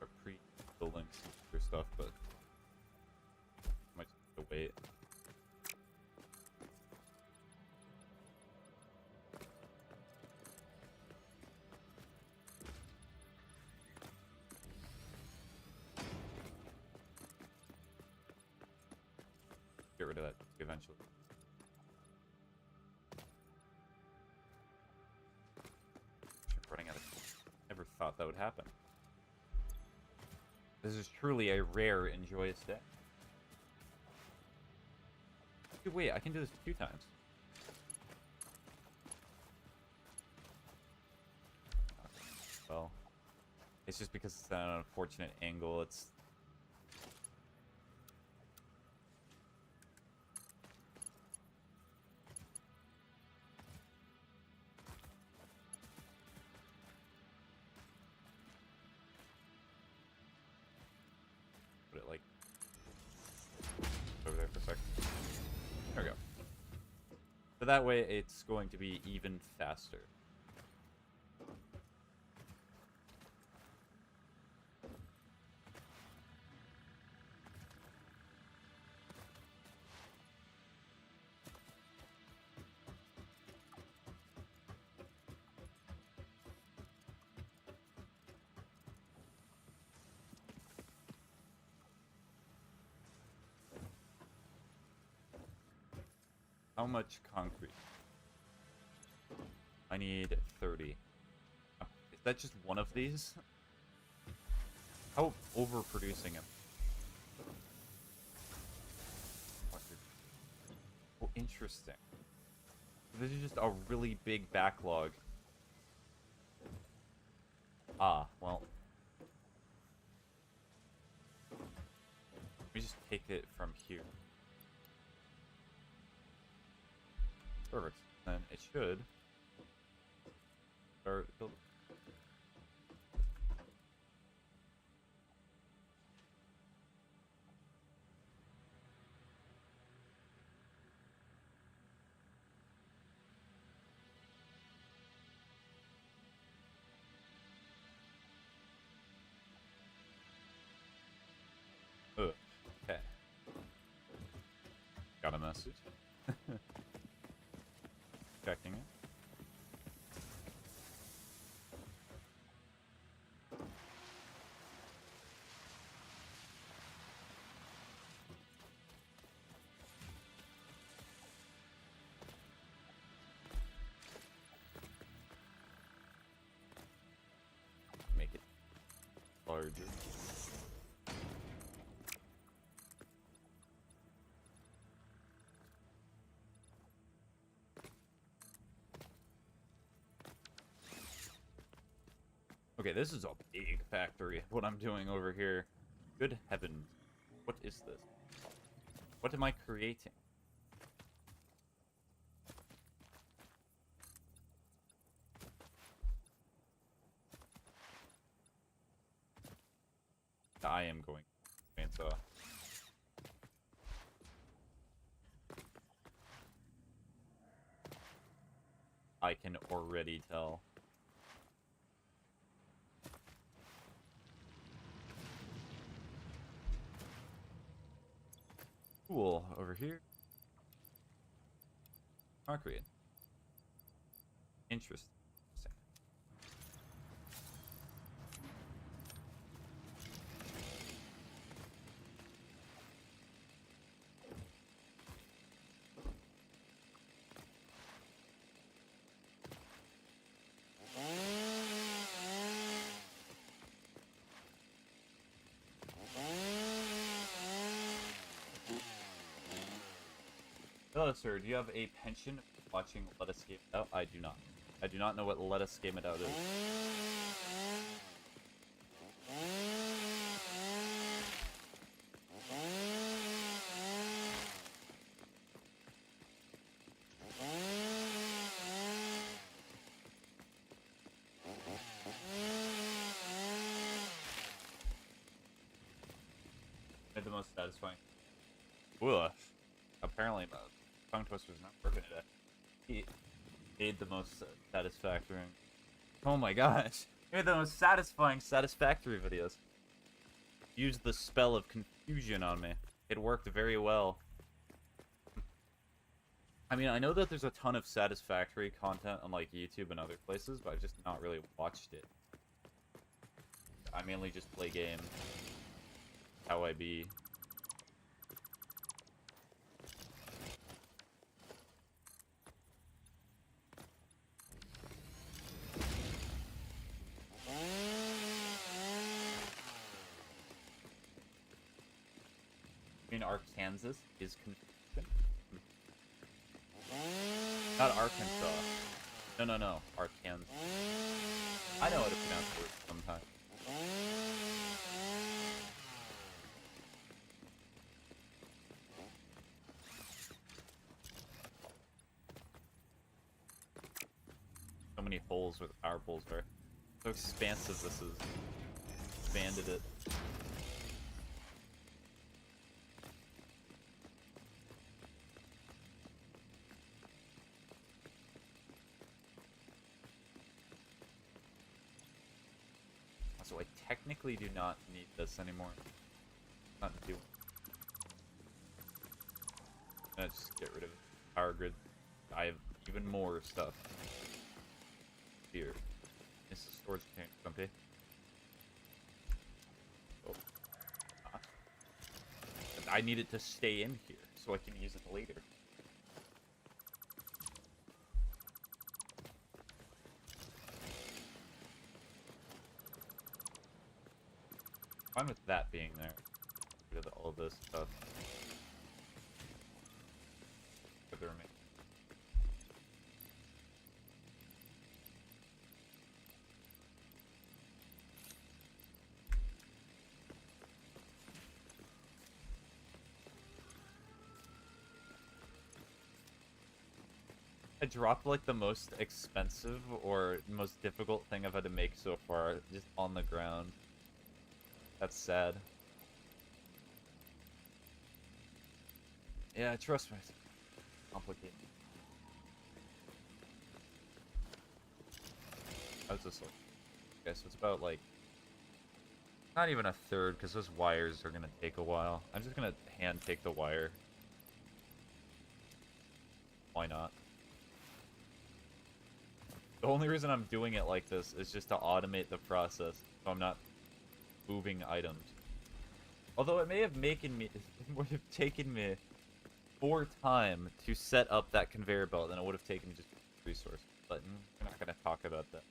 Speaker 1: Or pre-building some stuff, but might just have to wait. Get rid of that eventually. Running out of... Never thought that would happen. This is truly a rare and joyous day. Dude, wait, I can do this 2 times. Well, it's just because it's at an unfortunate angle. It's... Put it like over there for a second. There we go. So that way it's going to be even faster. How much concrete? I need 30. Is that just one of these? How overproducing am I? Oh, interesting. This is just a really big backlog. Ah, well. Let me just take it from here. Perfect. Then it should start building. Ugh. Okay. Got a message. Checking it. Make it larger. Okay, this is a big factory, what I'm doing over here. Good heavens. What is this? What am I creating? I am going chainsaw. I can already tell. Cool, over here. Concrete. Interesting. Hello, sir. Do you have a pension watching Let Us Game It Out? I do not. I do not know what Let Us Game It Out is. Made the most satisfying. Ugh. Apparently, the tongue twister's not working today. He made the most satisfactory. Oh my gosh! He made the most satisfying Satisfactory videos. Used the spell of confusion on me. It worked very well. I mean, I know that there's a ton of Satisfactory content on like YouTube and other places, but I've just not really watched it. I mainly just play games. How I be. I mean, Arkansas is confusion. Not Arkansas. No. Arkansas. I know how to pronounce words sometimes. So many holes where the power poles are. So expansive this is. Expanded it. So I technically do not need this anymore. Not do. Let's just get rid of power grid. I have even more stuff here. This is storage tank, Stumpy. Oh. I need it to stay in here so I can use it later. Fine with that being there. Get rid of all of this stuff. For the remaining. I dropped like the most expensive or most difficult thing I've had to make so far just on the ground. That's sad. Yeah, trust me. It's complicated. How's this look? Okay, so it's about like not even a third because those wires are gonna take a while. I'm just gonna hand take the wire. Why not? The only reason I'm doing it like this is just to automate the process, so I'm not moving items. Although it may have would have taken me more time to set up that conveyor belt than it would have taken just resources. But we're not gonna talk about that.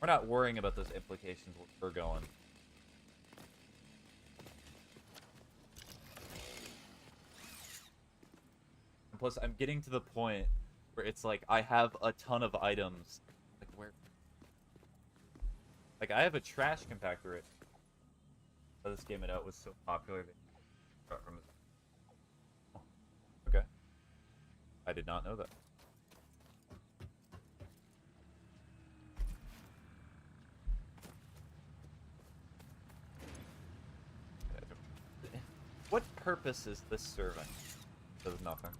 Speaker 1: We're not worrying about those implications where we're going. And plus, I'm getting to the point where it's like I have a ton of items. Like where? Like I have a trash compactor. Right? Oh, this game it out was so popular. Oh, okay. I did not know that. What purpose is this serving? Does nothing.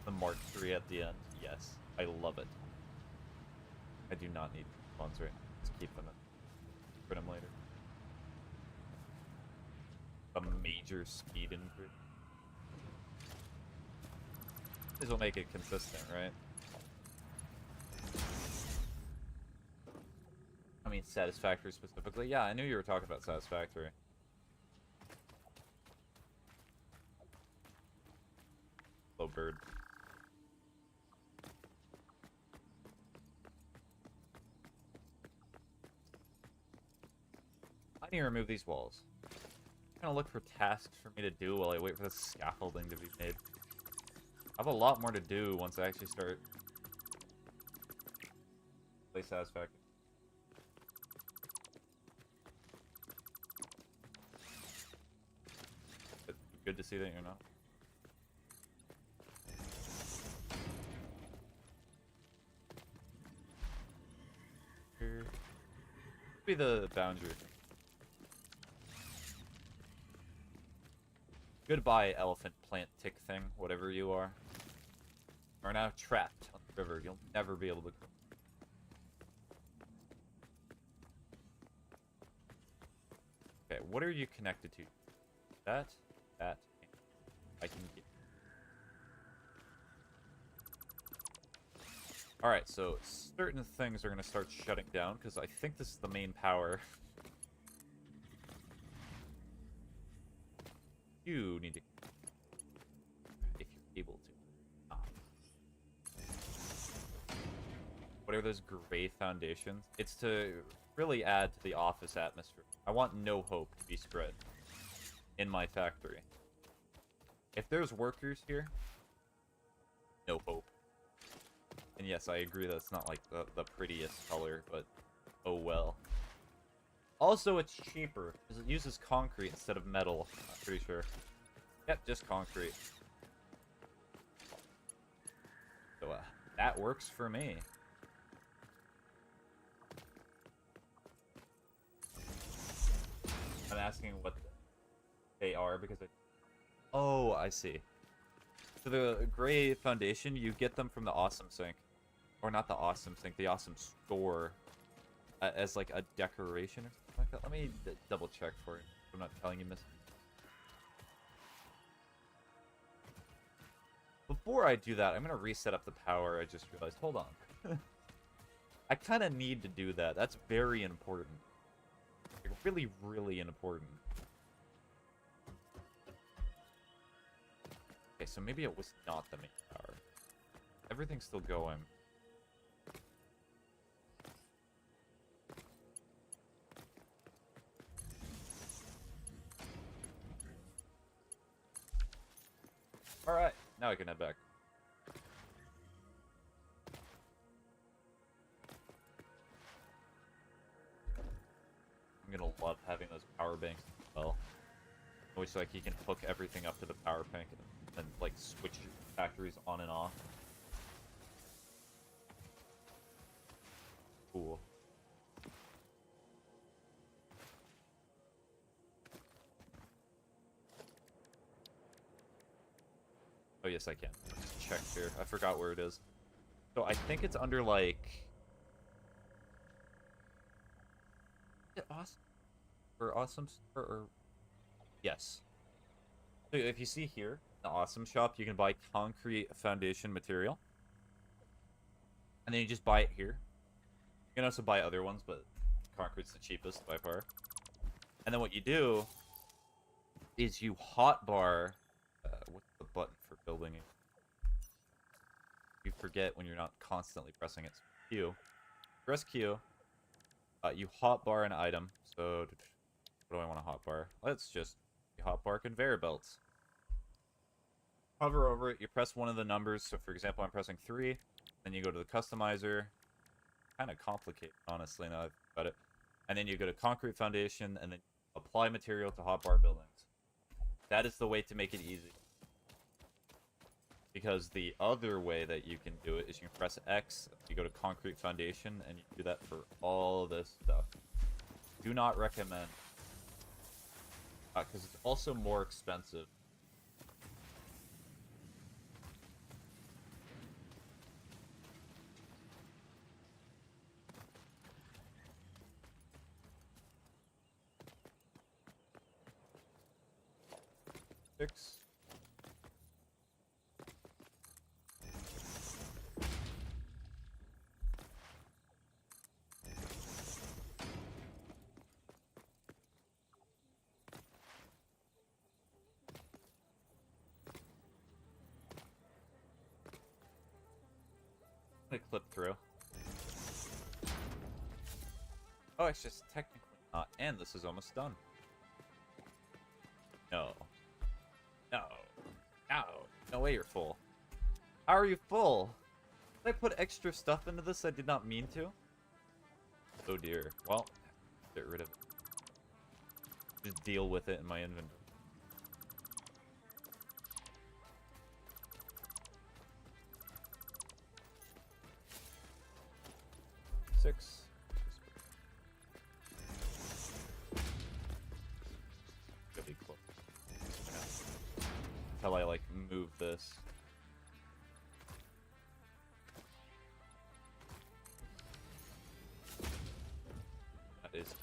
Speaker 1: The Mark III at the end. Yes. I love it. I do not need funds right now. Let's keep them. Put them later. A major speed increase. This will make it consistent, right? I mean, Satisfactory specifically. Yeah, I knew you were talking about Satisfactory. Low bird. I need to remove these walls. I'm gonna look for tasks for me to do while I wait for the scaffolding to be made. I have a lot more to do once I actually start play Satisfactory. But good to see that you're not. Here. Be the boundary. Goodbye, elephant plant tick thing, whatever you are. You're now trapped on the river. You'll never be able to go. Okay, what are you connected to? That. I can get. Alright, so certain things are going to start shutting down, because I think this is the main power. You need to... if you're able to. What are those gray foundations? It's to really add to the office atmosphere. I want no hope to be spread in my factory. If there's workers here, no hope. And yes, I agree that's not like the prettiest color, but oh well. Also, it's cheaper, because it uses concrete instead of metal, I'm pretty sure. Yep, just concrete. So, that works for me. I'm asking what they are, because oh, I see. So the gray foundation, you get them from the Awesome Sink. Or not the Awesome Sink, the Awesome Store. As like a decoration or something like that. Let me double check for you. I'm not telling you, miss. Before I do that, I'm gonna reset up the power. I just realized. Hold on. I kind of need to do that. That's very important. Like, really, really important. Okay, so maybe it was not the main power. Everything's still going. Alright, now I can head back. I'm gonna love having those power banks as well. which like you can hook everything up to the power bank and like switch your factories on and off. Cool. Oh yes, I can. Just check here. I forgot where it is. So I think it's under like. Is it awesome or awesome or yes. So if you see here, the awesome shop, you can buy concrete foundation material, and then you just buy it here. You can also buy other ones, but concrete's the cheapest by far. And then what you do is you hotbar. What's the button for building it? You forget when you're not constantly pressing it. So Q. Press Q. You hotbar an item. So what do I want to hotbar? Let's just hotbar conveyor belts. Hover over it. You press one of the numbers. So for example, I'm pressing 3. Then you go to the customizer. Kind of complicated, honestly, now I've got it. And then you go to concrete foundation, and then apply material to hotbar buildings. That is the way to make it easy. Because the other way that you can do it is you can press X, you go to concrete foundation, and you do that for all this stuff. Do not recommend. Because it's also more expensive. Six. Clip through. Oh, it's just technically not. And this is almost done. No. No. No. No way you're full. How are you full? Did I put extra stuff into this I did not mean to? Oh dear. Well, get rid of it. Just deal with it in my inventory. Six. Could be close. Yeah. Until I like move this. That is.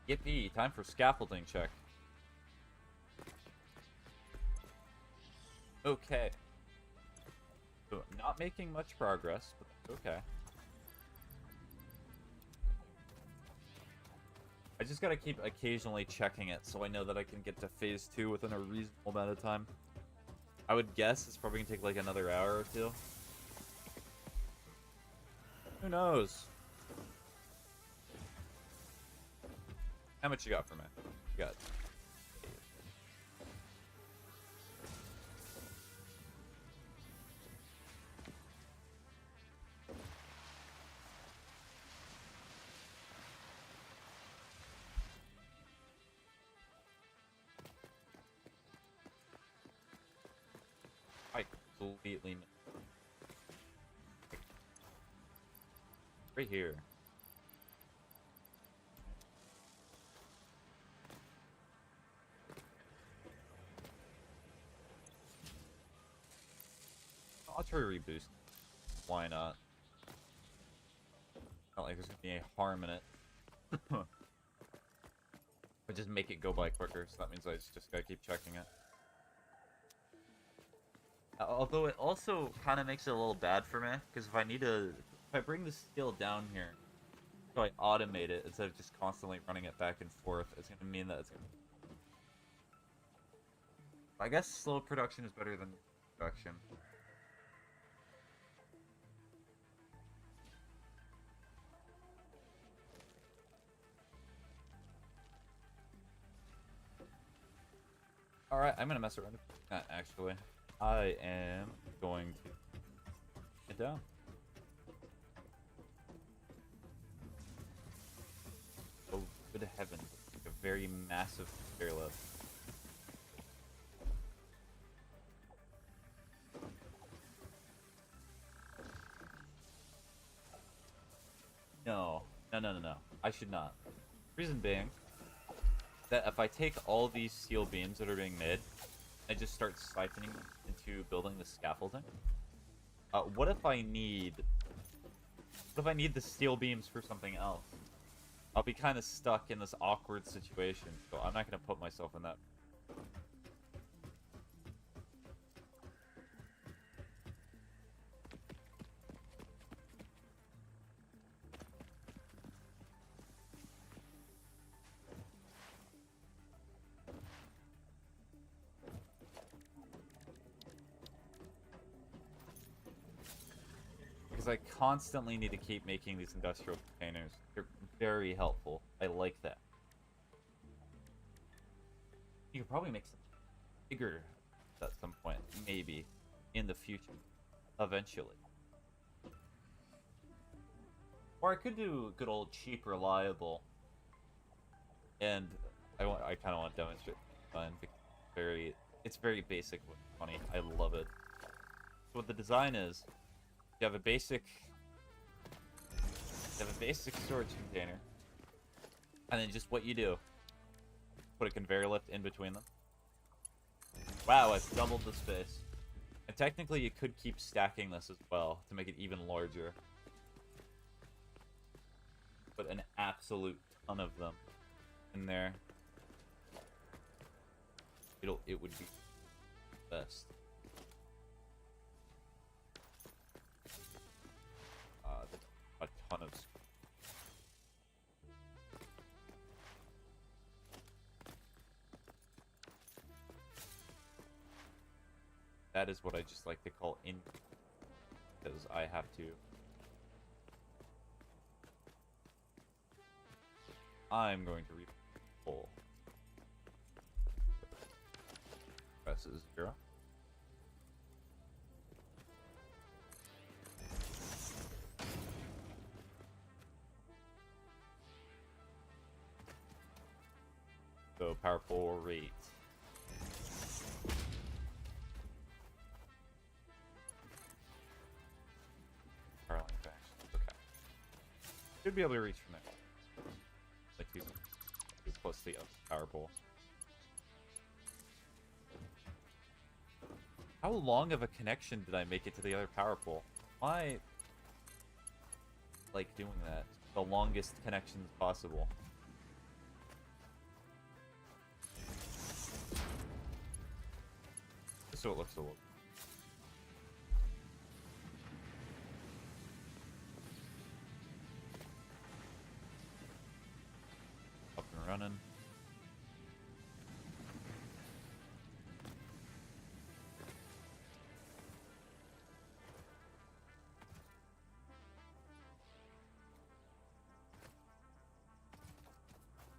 Speaker 1: Yippee! Time for scaffolding check. Okay. So, not making much progress, but that's okay. I just gotta keep occasionally checking it so I know that I can get to phase 2 within a reasonable amount of time. I would guess it's probably gonna take like another hour or 2. Who knows? How much you got for me? You got. I completely right here. I'll try to reboost. Why not? Not like there's gonna be any harm in it. But just make it go by quicker, so that means I just gotta keep checking it. Although it also kind of makes it a little bad for me, because if I bring the steel down here, so I automate it instead of just constantly running it back and forth, it's gonna mean that it's gonna. I guess slow production is better than production. Alright, I'm gonna mess around with that actually. I am going to it down. Oh, good heavens. A very massive stairlift. No. No. I should not. Reason being that if I take all these steel beams that are being made, I just start siphoning them into building the scaffolding. What if I need the steel beams for something else? I'll be kind of stuck in this awkward situation, so I'm not going to put myself in that. Because I constantly need to keep making these industrial containers. They're very helpful. I like that. You could probably make some bigger at some point, maybe, in the future, eventually. Or I could do good old cheap, reliable, and I kind of want to demonstrate fun because it's very basic but funny. I love it. So what the design is, you have a basic storage container, and then just what you do, put a conveyor lift in between them. Wow, I've doubled the space. And technically you could keep stacking this as well to make it even larger. Put an absolute ton of them in there. It would be best. A ton of. That is what I just like to call in, because I have to. I'm going to re-pull. Press is 0. So power pull rate. Power line action. Okay. Should be able to reach from there. Like 2 plus the power pull. How long of a connection did I make it to the other power pole? I like doing that. The longest connections possible. Just so it looks a little. Up and running.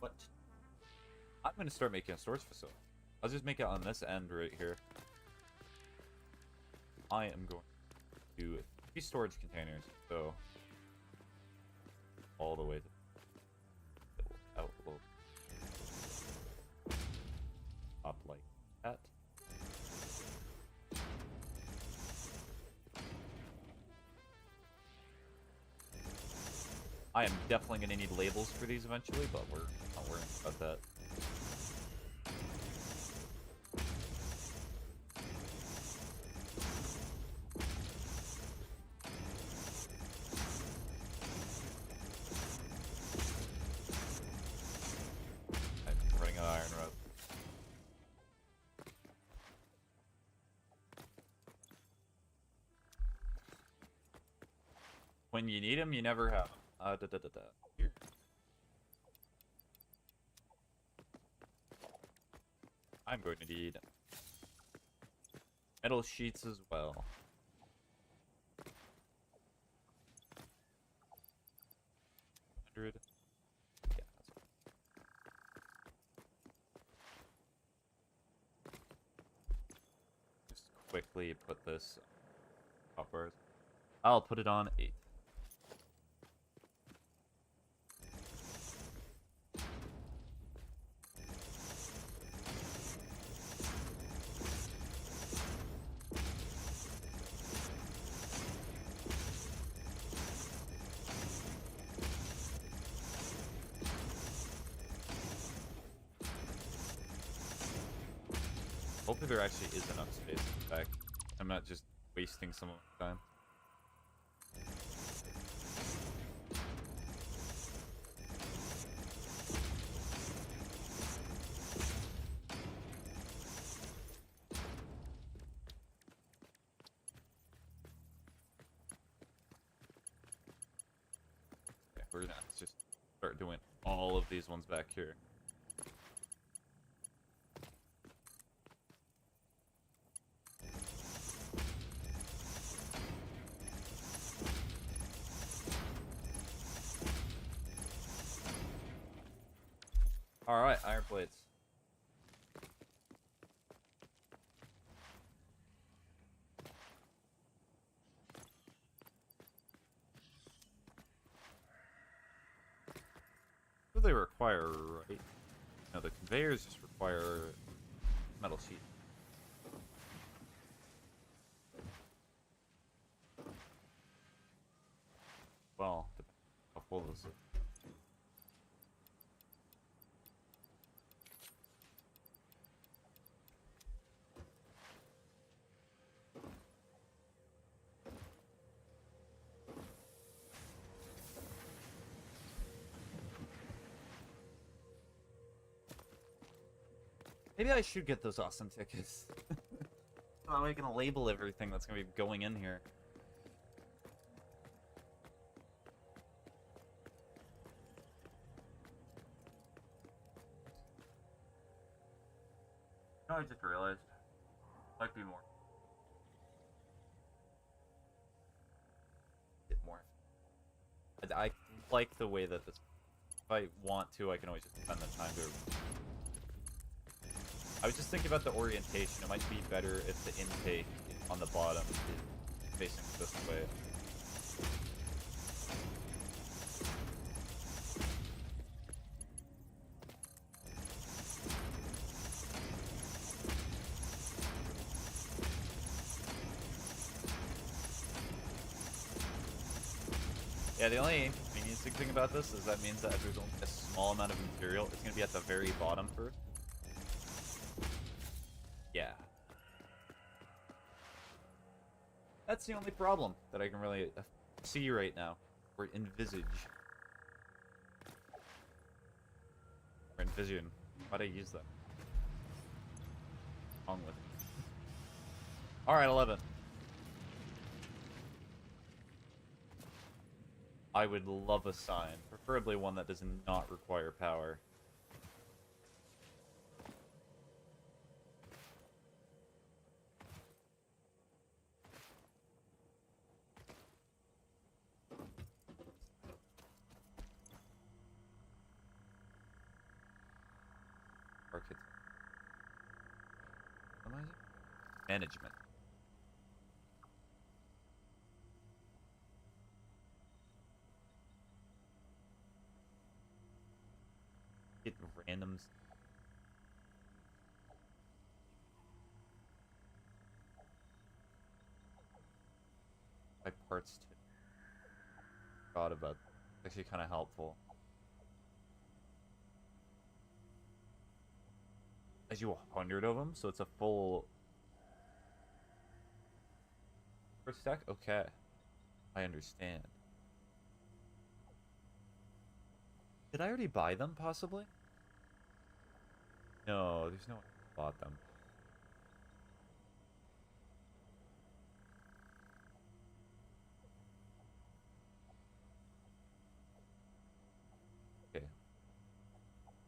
Speaker 1: What? I'm gonna start making a storage facility. I'll just make it on this end right here. I am going to do 3 storage containers, so all the way to out a little up like that. I am definitely going to need labels for these eventually, but we're not worrying about that. I'm running an iron rod. When you need them, you never have them. Here. I'm going to need metal sheets as well. Yeah, that's just quickly put this up bars. I'll put it on 8. Hopefully there actually is enough space in the back. I'm not just wasting some of my time. Okay, we're gonna just start doing all of these ones back here. Alright, iron plates. What do they require, right? No, the conveyors just require metal sheet. Well, depends on how full this is. Maybe I should get those awesome tickets. How am I gonna label everything that's gonna be going in here? No, I just realized. Might be more. Get more. I like the way that this. If I want to, I can always just spend the time to. I was just thinking about the orientation. It might be better if the intake on the bottom is facing this way. Yeah, the only inconveniencing thing about this is that means that if there's only a small amount of material, it's going to be at the very bottom first. Yeah. That's the only problem that I can really see right now. Or envisage. Or envision. Why'd I use that? Wrong with it. Alright, 11. I would love a sign. Preferably one that does not require power. Management. Get randoms. By parts too. Thought about that. It's actually kind of helpful. As you 100 of them, so it's a full. First stack? Okay. I understand. Did I already buy them, possibly? No, there's no way I bought them. Okay.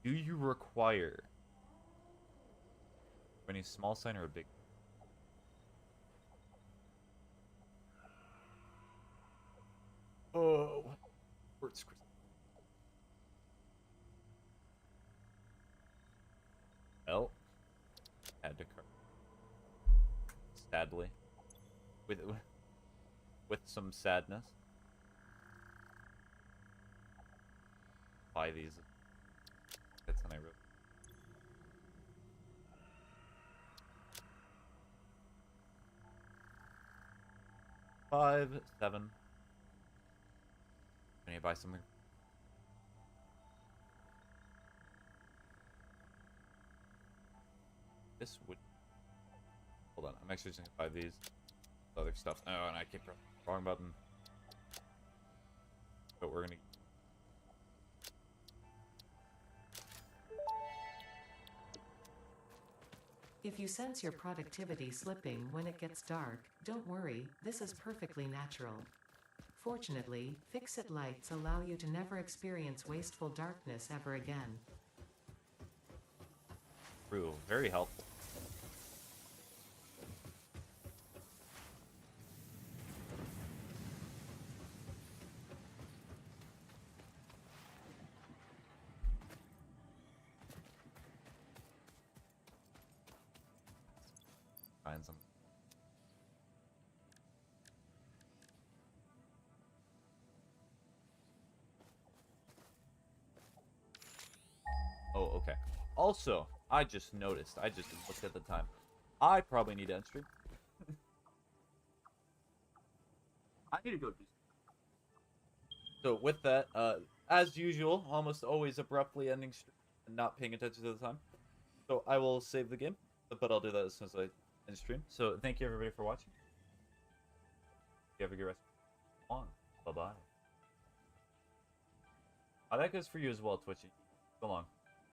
Speaker 1: Do you require any small sign or a big? Oh, quartz crystal. Well, had to cut. Sadly, with with some sadness. Buy these. That's when I wrote. 5, 7. I need to buy something. This would. Hold on, I'm actually just gonna buy these. Other stuff. Oh, and I keep pressing the wrong button. But we're gonna.
Speaker 2: If you sense your productivity slipping when it gets dark, don't worry, this is perfectly natural. Fortunately, fix-it lights allow you to never experience wasteful darkness ever again.
Speaker 1: True, very helpful. Find some. Oh, okay. Also, I just noticed. I just looked at the time. I probably need to end stream. I need to go do. So with that, as usual, almost always abruptly ending stream and not paying attention to the time. So I will save the game, but I'll do that as soon as I end stream. So thank you everybody for watching. You have a good rest on. Bye bye. Oh, that goes for you as well, Twitchy. So long.